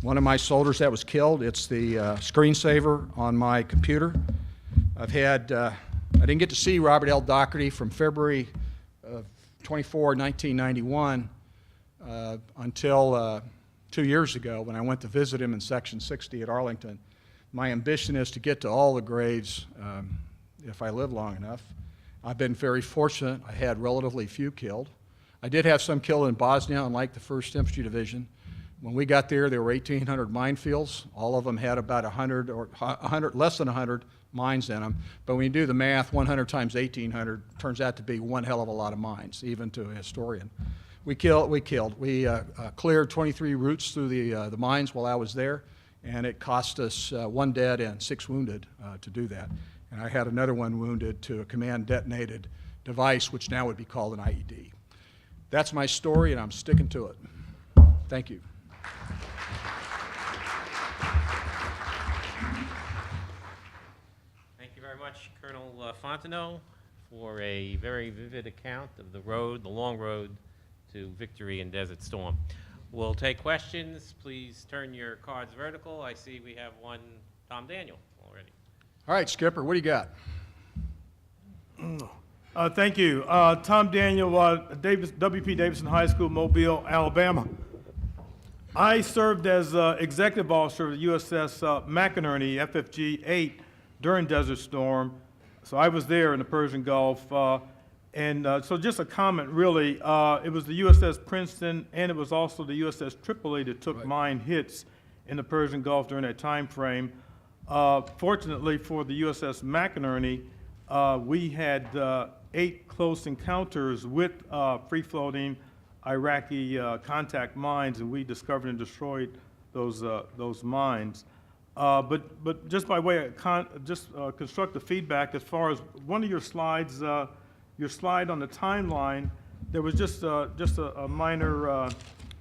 S2: one of my soldiers that was killed. It's the screensaver on my computer. I didn't get to see Robert L. Daugherty from February of 24, 1991 until 2 years ago when I went to visit him in Section 60 at Arlington. My ambition is to get to all the graves if I live long enough. I've been very fortunate. I had relatively few killed. I did have some killed in Bosnia, unlike the 1st Infantry Division. When we got there were 1,800 minefields. All of them had about 100 or 100, less than 100 mines in them. But when you do the math, 100 times 1,800 turns out to be one hell of a lot of mines, even to a historian. We cleared 23 routes through the mines while I was there, and it cost us 1 dead and 6 wounded to do that. And I had another one wounded to a command-detonated device, which now would be called an IED. That's my story, and I'm sticking to it. Thank you.
S3: Thank you very much, Colonel Fontenot, for a very vivid account of the long road to victory in Desert Storm. We'll take questions. Please turn your cards vertical. I see we have one, Tom Daniel, already.
S2: All right, Skipper, what do you got?
S4: Thank you. Tom Daniel, W.P. Davidson High School, Mobile, Alabama. I served as executive officer of the USS McInerney, FFG-8, during Desert Storm. So I was there in the Persian Gulf. So just a comment, really. It was the USS Princeton, and it was also the USS Tripoli that took mine hits in the Persian Gulf during that time frame. Fortunately for the USS McInerney, we had 8 close encounters with free-floating Iraqi contact mines, and we discovered and destroyed those mines. But just by way of constructive feedback, as far as one of your slides, your slide on the timeline, there was just a minor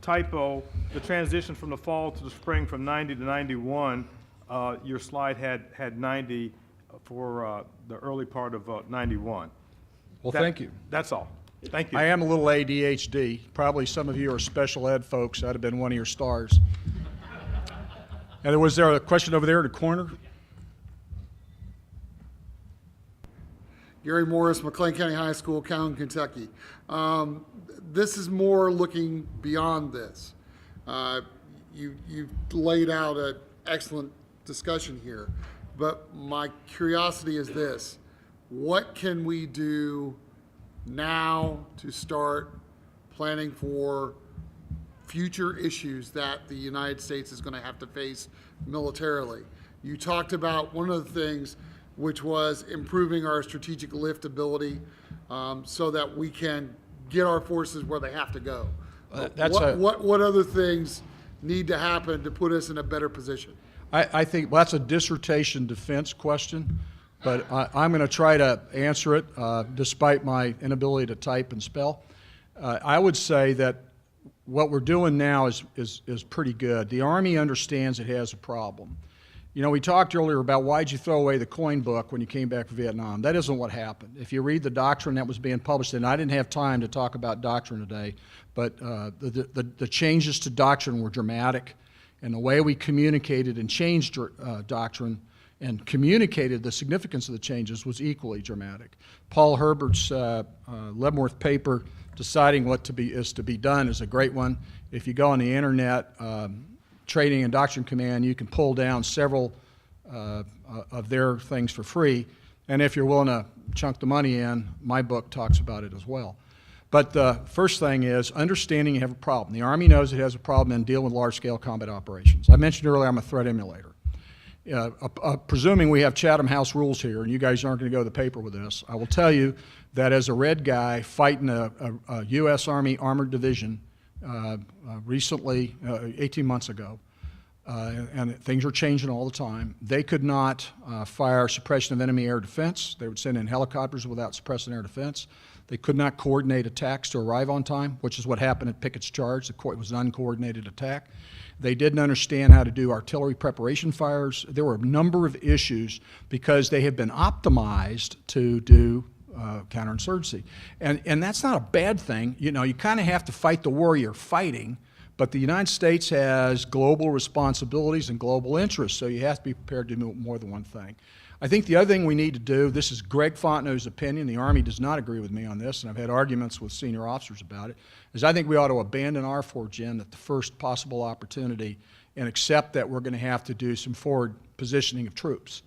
S4: typo. The transition from the fall to the spring from 90 to 91. Your slide had 90 for the early part of 91.
S2: Well, thank you.
S4: That's all. Thank you.
S2: I am a little ADHD. Probably some of you are special ed folks. I'd have been one of your stars. And was there a question over there in the corner?
S5: Gary Morris, McLean County High School, Calhoun, Kentucky. This is more looking beyond this. You've laid out an excellent discussion here, but my curiosity is this: what can we do now to start planning for future issues that the United States is going to have to face militarily? You talked about one of the things, which was improving our strategic lift ability so that we can get our forces where they have to go. What other things need to happen to put us in a better position?
S2: I think, well, that's a dissertation defense question, but I'm going to try to answer it despite my inability to type and spell. I would say that what we're doing now is pretty good. The Army understands it has a problem. You know, we talked earlier about why'd you throw away the coin book when you came back from Vietnam. That isn't what happened. If you read the doctrine that was being published, and I didn't have time to talk about doctrine today, but the changes to doctrine were dramatic, and the way we communicated and changed doctrine and communicated the significance of the changes was equally dramatic. Paul Herbert's Leavenworth paper, Deciding What is to be Done, is a great one. If you go on the internet, Training and Doctrine Command, you can pull down several of their things for free. And if you're willing to chunk the money in, my book talks about it as well. But the first thing is understanding you have a problem. The Army knows it has a problem in dealing with large-scale combat operations. I mentioned earlier I'm a threat emulator. Presuming we have Chatham House rules here, and you guys aren't going to go to the paper with this, I will tell you that as a red guy fighting a U.S. Army armored division recently, 18 months ago, and things are changing all the time, they could not fire suppression of enemy air defense. They would send in helicopters without suppressing air defense. They could not coordinate attacks to arrive on time, which is what happened at Pickett's charge. It was an uncoordinated attack. They didn't understand how to do artillery preparation fires. There were a number of issues because they had been optimized to do counterinsurgency. And that's not a bad thing. You know, you kind of have to fight the war you're fighting, but the United States has global responsibilities and global interests, so you have to be prepared to do more than one thing. I think the other thing we need to do, this is Greg Fontenot's opinion, the Army does not agree with me on this, and I've had arguments with senior officers about it, is I think we ought to abandon R4Gen at the first possible opportunity and accept that we're going to have to do some forward positioning of troops.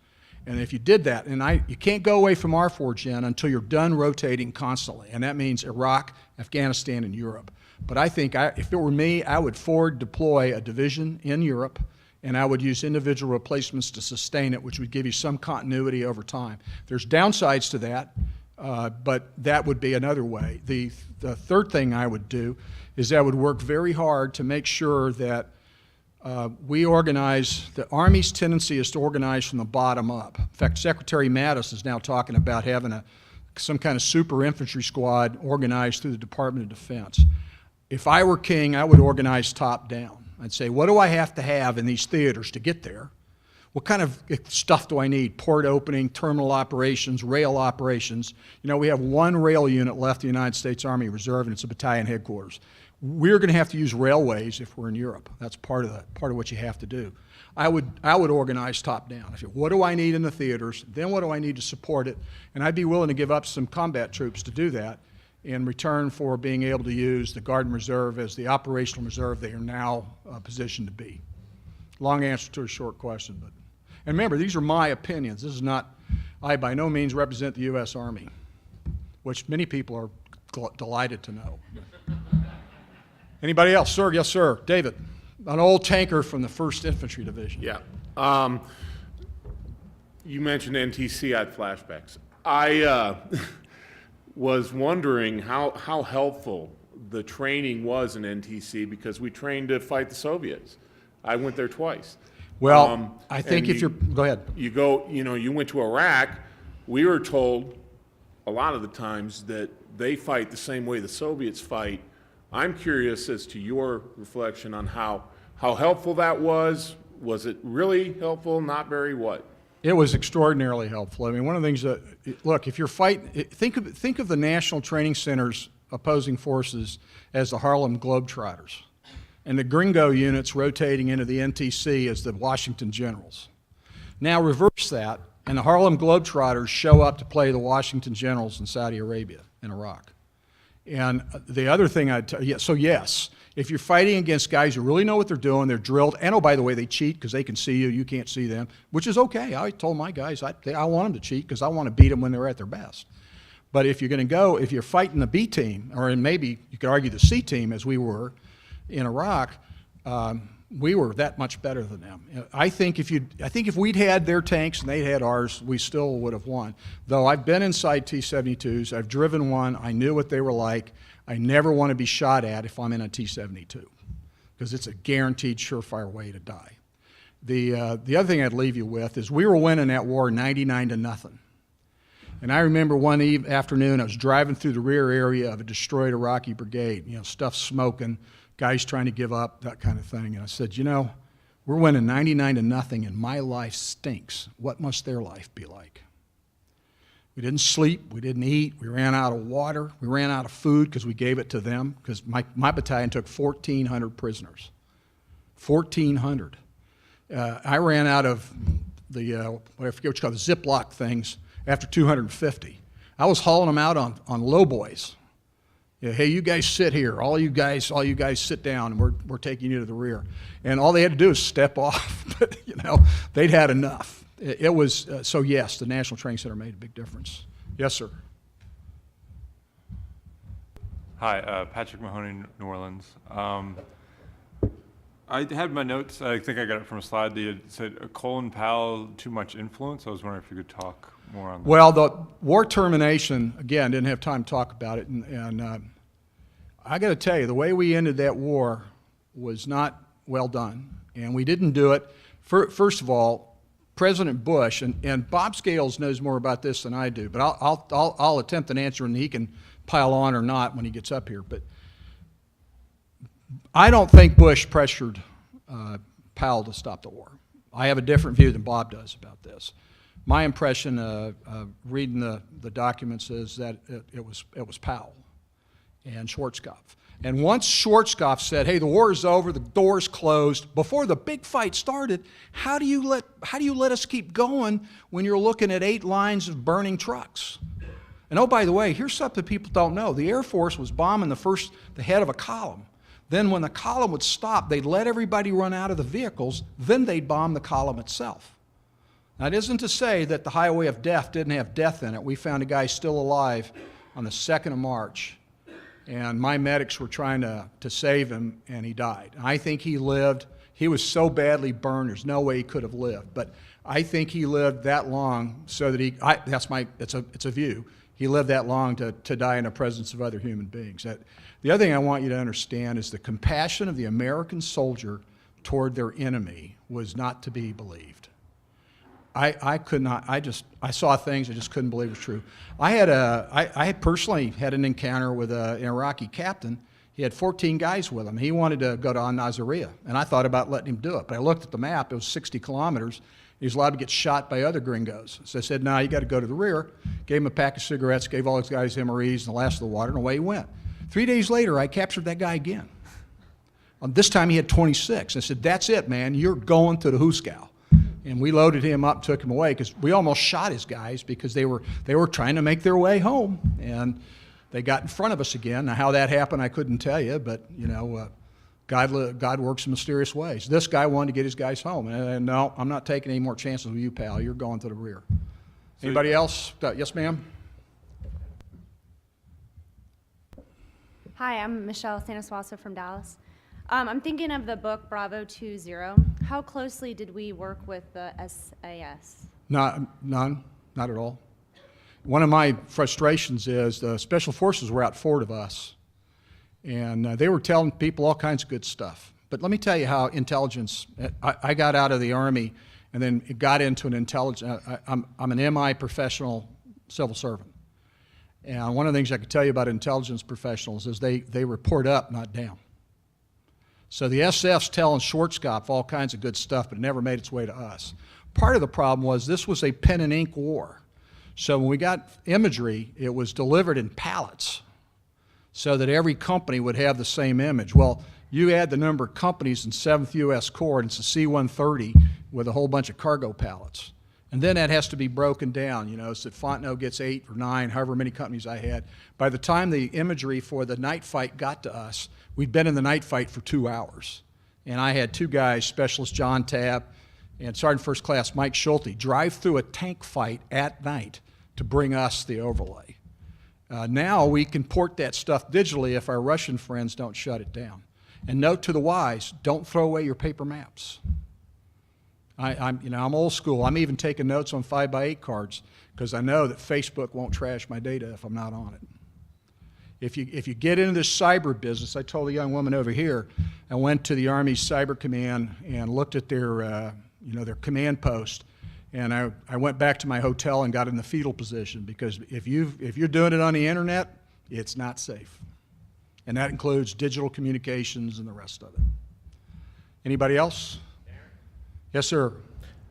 S2: And if you did that, and you can't go away from R4Gen until you're done rotating constantly, and that means Iraq, Afghanistan, and Europe. But I think if it were me, I would forward deploy a division in Europe, and I would use individual replacements to sustain it, which would give you some continuity over time. There's downsides to that, but that would be another way. The third thing I would do is I would work very hard to make sure that we organize. The Army's tendency is to organize from the bottom up. In fact, Secretary Mattis is now talking about having some kind of super infantry squad organized through the Department of Defense. If I were king, I would organize top down. I'd say, what do I have to have in these theaters to get there? What kind of stuff do I need? Port opening, terminal operations, rail operations. You know, we have one rail unit left in the United States Army Reserve, and it's a battalion headquarters. We're going to have to use railways if we're in Europe. That's part of what you have to do. I would organize top down. What do I need in the theaters? Then what do I need to support it? And I'd be willing to give up some combat troops to do that in return for being able to use the Guard and Reserve as the operational reserve they are now positioned to be. Long answer to a short question. And remember, these are my opinions. This is not, I by no means represent the U.S. Army, which many people are delighted to know. Anybody else? Sir? Yes, sir. David, an old tanker from the 1st Infantry Division.
S6: Yeah. You mentioned NTC, I had flashbacks. I was wondering how helpful the training was in NTC because we trained to fight the Soviets. I went there twice.
S2: Well, I think if go ahead.
S6: You went to Iraq, we were told a lot of the times that they fight the same way the Soviets fight. I'm curious as to your reflection on how helpful that was. Was it really helpful? Not very what?
S2: It was extraordinarily helpful. I mean, one of the things that, look, if you're fighting, think of the National Training Center's opposing forces as the Harlem Globetrotters, and the Gringo units rotating into the NTC as the Washington Generals. Now reverse that, and the Harlem Globetrotters show up to play the Washington Generals in Saudi Arabia and Iraq. And the other thing I'd tell you, so yes, if you're fighting against guys who really know what they're doing, they're drilled, and oh, by the way, they cheat because they can see you, you can't see them, which is okay. I told my guys I want them to cheat because I want to beat them when they're at their best. But if you're going to go, if you're fighting the B team, or maybe you could argue the C team as we were in Iraq, we were that much better than them. I think if we'd had their tanks and they had ours, we still would have won. Though I've been inside T-72s, I've driven one, I knew what they were like. I never want to be shot at if I'm in a T-72 because it's a guaranteed surefire way to die. The other thing I'd leave you with is we were winning that war 99-0. And I remember one afternoon I was driving through the rear area of a destroyed Iraqi brigade, stuff smoking, guys trying to give up, that kind of thing. And I said, we're winning 99-0 and my life stinks. What must their life be like? We didn't sleep, we didn't eat, we ran out of water, we ran out of food because we gave it to them, because my battalion took 1,400 prisoners. 1,400. I ran out of the, I forget what you call the Ziploc things after 250. I was hauling them out on lowboys. Hey, you guys sit here. All you guys sit down, and we're taking you to the rear. And all they had to do is step off. But they'd had enough. It was so. Yes, the National Training Center made a big difference. Yes, sir.
S7: Hi, Patrick Mahoney, New Orleans. I had my notes. I think I got it from a slide that you said Colin Powell too much influence. I was wondering if you could talk more on that.
S2: Well, the war termination, again, didn't have time to talk about it, and I got to tell you, the way we ended that war was not well done, and we didn't do it. First of all, President Bush, and Bob Scales knows more about this than I do, but I'll attempt an answer, and he can pile on or not when he gets up here. But I don't think Bush pressured Powell to stop the war. I have a different view than Bob does about this. My impression, reading the documents, is that it was Powell and Schwarzkopf. And once Schwarzkopf said, "Hey, the war is over, the door's closed," before the big fight started, how do you let us keep going when you're looking at 8 lines of burning trucks? And oh, by the way, here's something people don't know: the Air Force was bombing the head of a column. Then when the column would stop, they'd let everybody run out of the vehicles. Then they'd bomb the column itself. Now, it isn't to say that the highway of death didn't have death in it. We found a guy still alive on the 2nd of March. And my medics were trying to save him, and he died. And I think he lived. He was so badly burned, there's no way he could have lived. But I think he lived that long so that it's a view. He lived that long to die in the presence of other human beings. The other thing I want you to understand is the compassion of the American soldier toward their enemy was not to be believed. I could not. I saw things I just couldn't believe was true. I personally had an encounter with an Iraqi captain. He had 14 guys with him. He wanted to go to Al-Nasiriyah, and I thought about letting him do it. But I looked at the map. It was 60 kilometers. He was allowed to get shot by other gringos. So I said, "No, you got to go to the rear." Gave him a pack of cigarettes, gave all those guys MREs and the last of the water, and away he went. 3 days later, I captured that guy again. This time he had 26. I said, "That's it, man. You're going to the Hooskow." And we loaded him up, took him away, because we almost shot his guys because they were trying to make their way home, and they got in front of us again. Now, how that happened, I couldn't tell you, but God works in mysterious ways. This guy wanted to get his guys home, and no, I'm not taking any more chances with you, pal. You're going to the rear. Anybody else? Yes, ma'am.
S8: Hi, I'm Michelle Santos Wassa from Dallas. I'm thinking of the book Bravo 2-0. How closely did we work with the SAS?
S2: None, not at all. One of my frustrations is the Special Forces were out forward of us, and they were telling people all kinds of good stuff. But let me tell you how intelligence, I got out of the Army and then got into an intelligence, I'm an MI professional civil servant. And one of the things I can tell you about intelligence professionals is they report up, not down. So the SF's telling Schwarzkopf all kinds of good stuff, but it never made its way to us. Part of the problem was this was a pen and ink war. So when we got imagery, it was delivered in pallets so that every company would have the same image. Well, you add the number of companies in 7th U.S. Corps, and it's a C-130 with a whole bunch of cargo pallets. And then that has to be broken down, so that Fontenot gets 8 or 9, however many companies I had. By the time the imagery for the night fight got to us, we'd been in the night fight for 2 hours. And I had 2 guys, Specialist John Tabb and Sergeant First Class Mike Schulte, drive through a tank fight at night to bring us the overlay. Now we can port that stuff digitally if our Russian friends don't shut it down. And note to the wise, don't throw away your paper maps. I'm old school. I'm even taking notes on 5x8 cards because I know that Facebook won't trash my data if I'm not on it. If you get into this cyber business, I told a young woman over here, I went to the Army's Cyber Command and looked at their you know, their command post. And I went back to my hotel and got in the fetal position, because if you're doing it on the internet, it's not safe. And that includes digital communications and the rest of it. Anybody else? Yes, sir.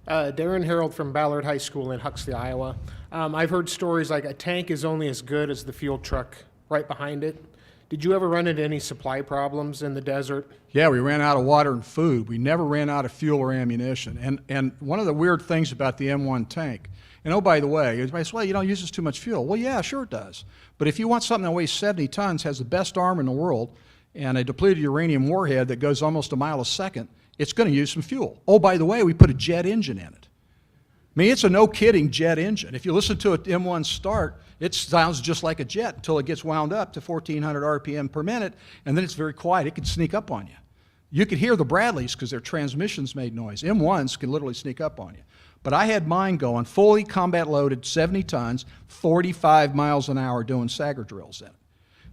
S9: Daren Harold from Ballard High School in Huxley, Iowa. I've heard stories like a tank is only as good as the fuel truck right behind it. Did you ever run into any supply problems in the desert?
S2: Yeah, we ran out of water and food. We never ran out of fuel or ammunition. And one of the weird things about the M1 tank, and oh, by the way, everybody says, well, you don't use too much fuel. Well, yeah, sure it does. But if you want something that weighs 70 tons, has the best armor in the world, and a depleted uranium warhead that goes almost a mile a second, it's going to use some fuel. Oh, by the way, we put a jet engine in it. I mean, it's a no-kidding jet engine. If you listen to an M1 start, it sounds just like a jet until it gets wound up to 1,400 RPM per minute, and then it's very quiet. It can sneak up on you. You could hear the Bradleys because their transmissions made noise. M1s can literally sneak up on you. But I had mine going, fully combat loaded, 70 tons, 45 miles an hour doing Sagger drills in it.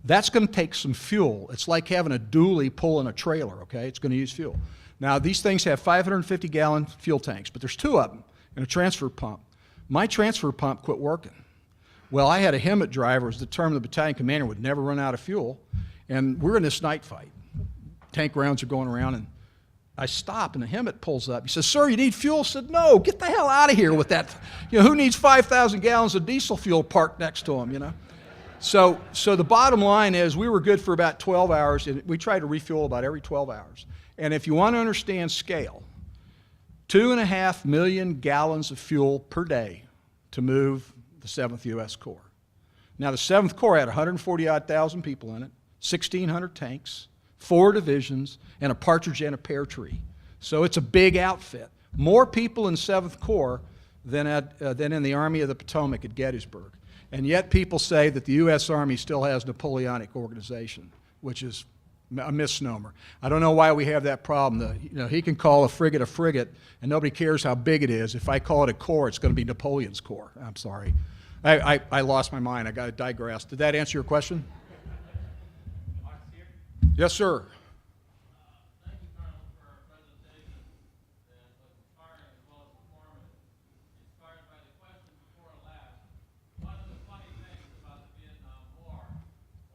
S2: That's going to take some fuel. It's like having a dually pulling a trailer, okay? It's going to use fuel. Now, these things have 550-gallon fuel tanks, but there's two of them and a transfer pump. My transfer pump quit working. Well, I had a HEMT driver who was determined the battalion commander would never run out of fuel, and we're in this night fight. Tank rounds are going around, and I stop, and the HEMT pulls up. He says, sir, you need fuel? I said, no, get the hell out of here with that. You know, who needs 5,000 gallons of diesel fuel parked next to him, you know? So the bottom line is we were good for about 12 hours, and we tried to refuel about every 12 hours. And if you want to understand scale, 2.5 million gallons of fuel per day to move the 7th U.S. Corps. Now, the 7th Corps had 140-odd thousand people in it, 1,600 tanks, 4 divisions, and a partridge and a pear tree. So it's a big outfit. More people in 7th Corps than in the Army of the Potomac at Gettysburg. And yet people say that the U.S. Army still has Napoleonic organization, which is a misnomer. I don't know why we have that problem. You know, he can call a frigate, and nobody cares how big it is. If I call it a corps, it's going to be Napoleon's corps. I'm sorry. I lost my mind. I got to digress. Did that answer your question? Yes, sir.
S10: Thank you, Colonel, for our presentation that was inspiring as well as informative. Inspired by the question before last, one of the funny things about the Vietnam War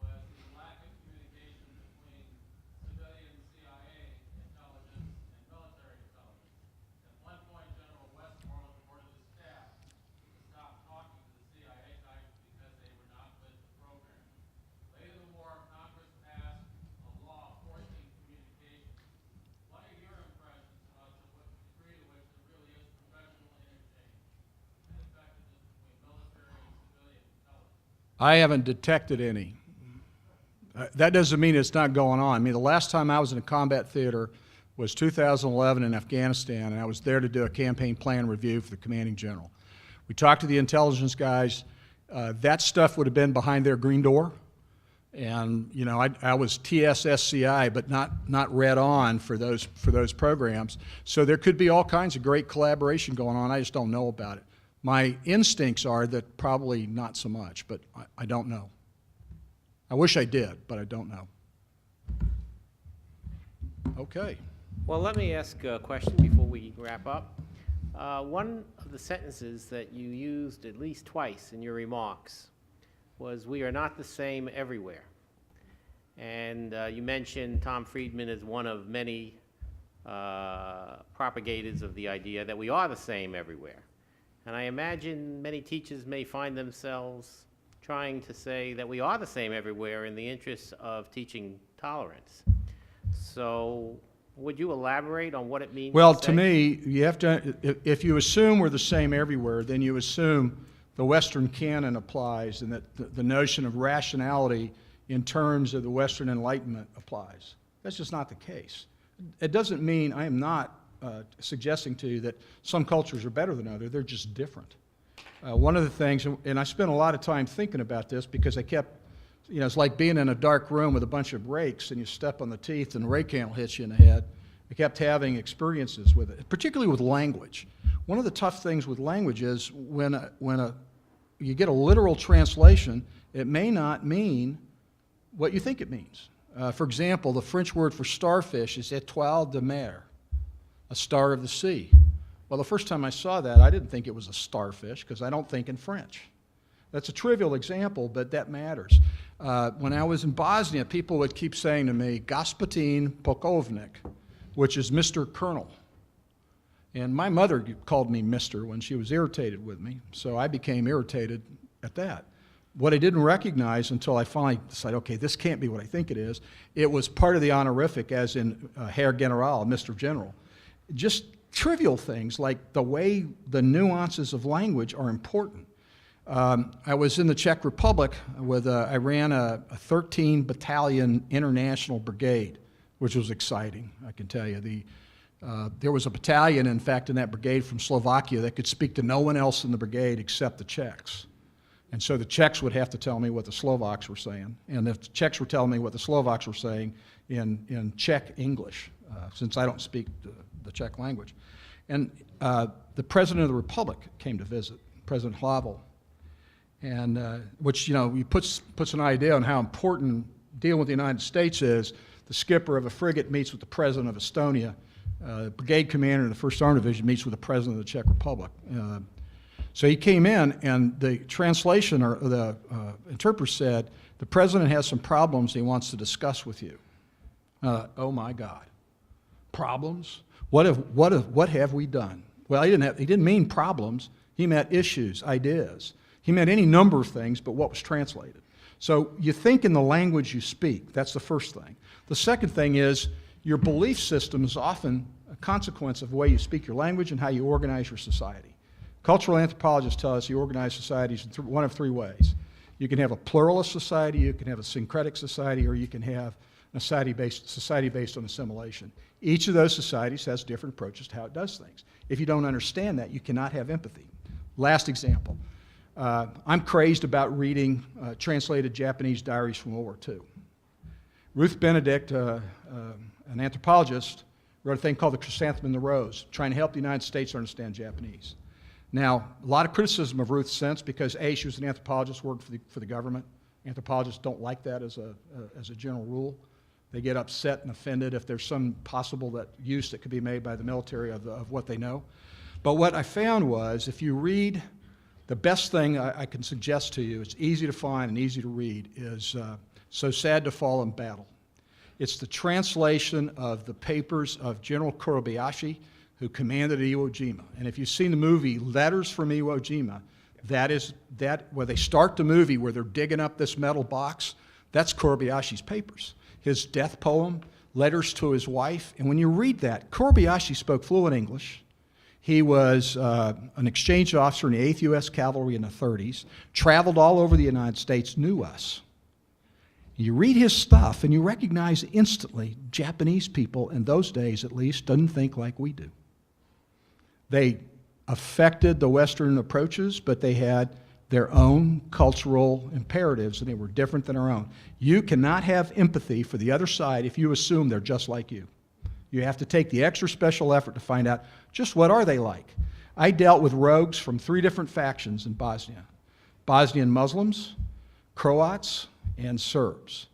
S10: was the lack of communication between civilian CIA intelligence and military intelligence. At one point, General Westmoreland ordered his staff to stop talking to the CIA types because they were not with the program. Later in the war, Congress passed a law forcing communication. What are your impressions about the degree to which there really is professional interchange and effectiveness between military and civilian intelligence?
S2: I haven't detected any. That doesn't mean it's not going on. I mean, the last time I was in a combat theater was 2011 in Afghanistan, and I was there to do a campaign plan review for the commanding general. We talked to the intelligence guys. That stuff would have been behind their green door. And, you know, I was TSSCI, but not read on for those programs. So there could be all kinds of great collaboration going on. I just don't know about it. My instincts are that probably not so much, but I don't know. I wish I did, but I don't know. Okay.
S3: Well, let me ask a question before we wrap up. One of the sentences that you used at least twice in your remarks was, we are not the same everywhere. And you mentioned Tom Friedman as one of many propagators of the idea that we are the same everywhere. And I imagine many teachers may find themselves trying to say that we are the same everywhere in the interest of teaching tolerance. So would you elaborate on what it means?
S2: Well, to me, you have to, if you assume we're the same everywhere, then you assume the Western canon applies, and that the notion of rationality in terms of the Western Enlightenment applies. That's just not the case. It doesn't mean, I am not suggesting to you that some cultures are better than others, they're just different. One of the things, and I spent a lot of time thinking about this because I kept, you know, it's like being in a dark room with a bunch of rakes and you step on the teeth and the rake handle hits you in the head. I kept having experiences with it, particularly with language. One of the tough things with language is when you get a literal translation, it may not mean what you think it means. For example, the French word for starfish is étoile de mer, a star of the sea. Well, the first time I saw that, I didn't think it was a starfish because I don't think in French. That's a trivial example, but that matters. When I was in Bosnia, people would keep saying to me, Gospodin Pokovnik, which is Mr. Colonel. And my mother called me Mr. when she was irritated with me, so I became irritated at that. What I didn't recognize until I finally decided, okay, this can't be what I think it was part of the honorific, as in Herr General, Mr. General. Just trivial things like the way the nuances of language are important. I was in the Czech Republic with, I ran a 13 battalion international brigade, which was exciting, I can tell you. There was a battalion, in fact, in that brigade from Slovakia that could speak to no one else in the brigade except the Czechs. And so the Czechs would have to tell me what the Slovaks were saying. And the Czechs were telling me what the Slovaks were saying in Czech English, since I don't speak the Czech language. And the President of the Republic came to visit, President Havel. And which, you know, puts an idea on how important dealing with the United States is. The skipper of a frigate meets with the president of Estonia. The brigade commander in the 1st Army Division meets with the president of the Czech Republic. So he came in, and the translation, or the interpreter said, the president has some problems he wants to discuss with you. Oh my God. Problems? What have we done? Well, he didn't mean problems. He meant issues, ideas. He meant any number of things, but what was translated. So you think in the language you speak. That's the first thing. The second thing is your belief system is often a consequence of the way you speak your language and how you organize your society. Cultural anthropologists tell us you organize societies in one of 3 ways. You can have a pluralist society, you can have a syncretic society, or you can have a society based on assimilation. Each of those societies has different approaches to how it does things. If you don't understand that, you cannot have empathy. Last example. I'm crazed about reading translated Japanese diaries from World War II. Ruth Benedict, an anthropologist, wrote a thing called The Chrysanthemum and the Rose, trying to help the United States understand Japanese. Now, a lot of criticism of Ruth since because A, she was an anthropologist, worked for the government. Anthropologists don't like that as a general rule. They get upset and offended if there's some possible use that could be made by the military of what they know. But what I found was, if you read, the best thing I can suggest to you, it's easy to find and easy to read, is So Sad to Fall in Battle. It's the translation of the papers of General Kobayashi, who commanded at Iwo Jima. And if you've seen the movie Letters from Iwo Jima, where they start the movie where they're digging up this metal box, that's Kobayashi's papers. His death poem, letters to his wife. And when you read that, Kobayashi spoke fluent English. He was an exchange officer in the 8th U.S. Cavalry in the 30s, traveled all over the United States, knew us. You read his stuff and you recognize instantly Japanese people, in those days at least, didn't think like we do. They affected the Western approaches, but they had their own cultural imperatives, and they were different than our own. You cannot have empathy for the other side if you assume they're just like you. You have to take the extra special effort to find out just what are they like. I dealt with rogues from 3 different factions in Bosnia. Bosnian Muslims, Croats, and Serbs.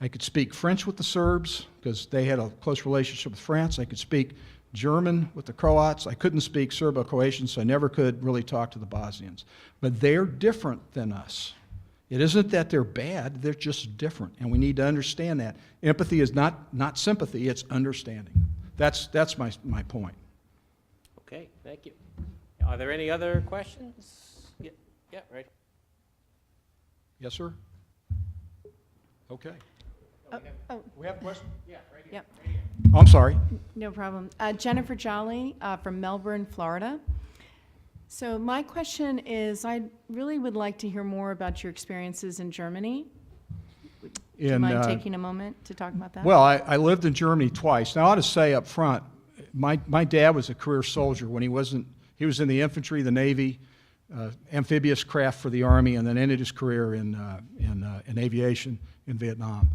S2: I could speak French with the Serbs because they had a close relationship with France. I could speak German with the Croats. I couldn't speak Serbo-Croatian, so I never could really talk to the Bosnians. But they're different than us. It isn't that they're bad, they're just different, and we need to understand that. Empathy is not sympathy, it's understanding. That's my point.
S3: Okay, thank you. Are there any other questions? Yeah, right.
S2: Yes, sir? Okay. We have a question?
S3: Yeah, right here.
S11: Yep,
S2: Oh, I'm sorry.
S11: no problem. Jennifer Jolly from Melbourne, Florida. So my question is, I really would like to hear more about your experiences in Germany. Do you mind taking a moment to talk about that?
S2: Well, I lived in Germany twice. Now, I ought to say up front, my dad was a career soldier when he was in the infantry, the Navy, amphibious craft for the Army, and then ended his career in aviation in Vietnam.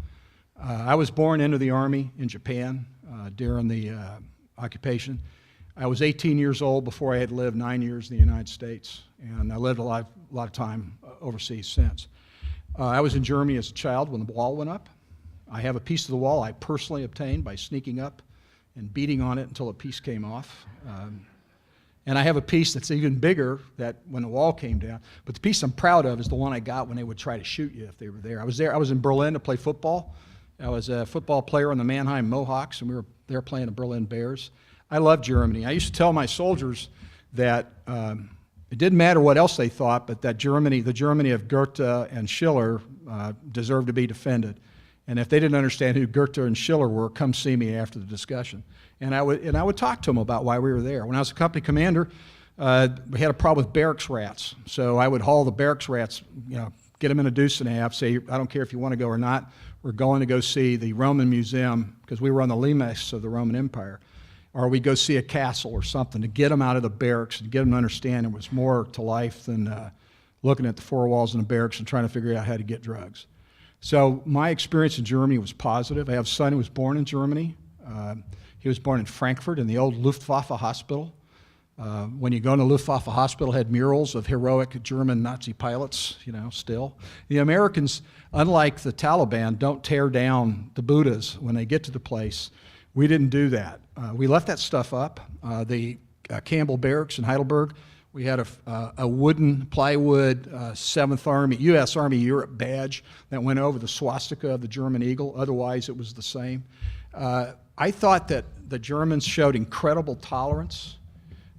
S2: I was born into the Army in Japan during the occupation. I was 18 years old before I had lived 9 years in the United States, and I lived a lot of time overseas since. I was in Germany as a child when the wall went up. I have a piece of the wall I personally obtained by sneaking up and beating on it until a piece came off. And I have a piece that's even bigger that when the wall came down. But the piece I'm proud of is the one I got when they would try to shoot you if they were there. I was in Berlin to play football. I was a football player on the Mannheim Mohawks, and we were there playing the Berlin Bears. I love Germany. I used to tell my soldiers that it didn't matter what else they thought, but that Germany, the Germany of Goethe and Schiller, deserved to be defended. And if they didn't understand who Goethe and Schiller were, come see me after the discussion. And I would talk to them about why we were there. When I was a company commander, we had a problem with barracks rats. So I would haul the barracks rats, get them in a deuce and a half, say, I don't care if you want to go or not, we're going to go see the Roman Museum, because we were on the limes of the Roman Empire. Or we go see a castle or something to get them out of the barracks and get them to understand it was more to life than looking at the four walls in the barracks and trying to figure out how to get drugs. So my experience in Germany was positive. I have a son who was born in Germany. He was born in Frankfurt in the old Luftwaffe hospital. When you go to Luftwaffe hospital, had murals of heroic German Nazi pilots, still. The Americans, unlike the Taliban, don't tear down the Buddhas when they get to the place. We didn't do that. We left that stuff up. The Campbell Barracks in Heidelberg, we had a wooden plywood 7th Army, U.S. Army Europe badge that went over the swastika of the German eagle. Otherwise, it was the same. I thought that the Germans showed incredible tolerance.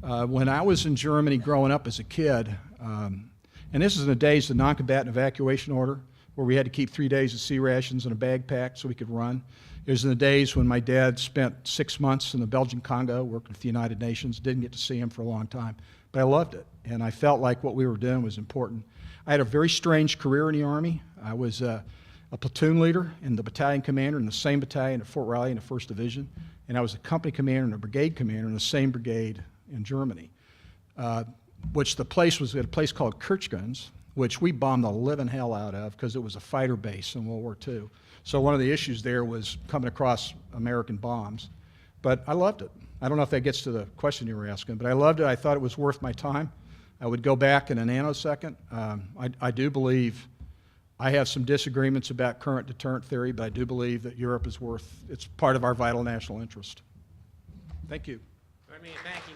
S2: When I was in Germany growing up as a kid, and this is in the days of the non-combatant evacuation order, where we had to keep 3 days of sea rations and a bag pack so we could run. It was in the days when my dad spent 6 months in the Belgian Congo working with the United Nations. Didn't get to see him for a long time, but I loved it, and I felt like what we were doing was important. I had a very strange career in the Army. I was a platoon leader and the battalion commander in the same battalion at Fort Riley in the 1st Division, and I was a company commander and a brigade commander in the same brigade in Germany, which the place was at a place called Kirchguns, which we bombed the living hell out of because it was a fighter base in World War II. So one of the issues there was coming across American bombs. But I loved it. I don't know if that gets to the question you were asking, but I loved it. I thought it was worth my time. I would go back in a nanosecond. I do believe, I have some disagreements about current deterrent theory, but I do believe that Europe is it's part of our vital national interest. Thank you.
S3: Thank you.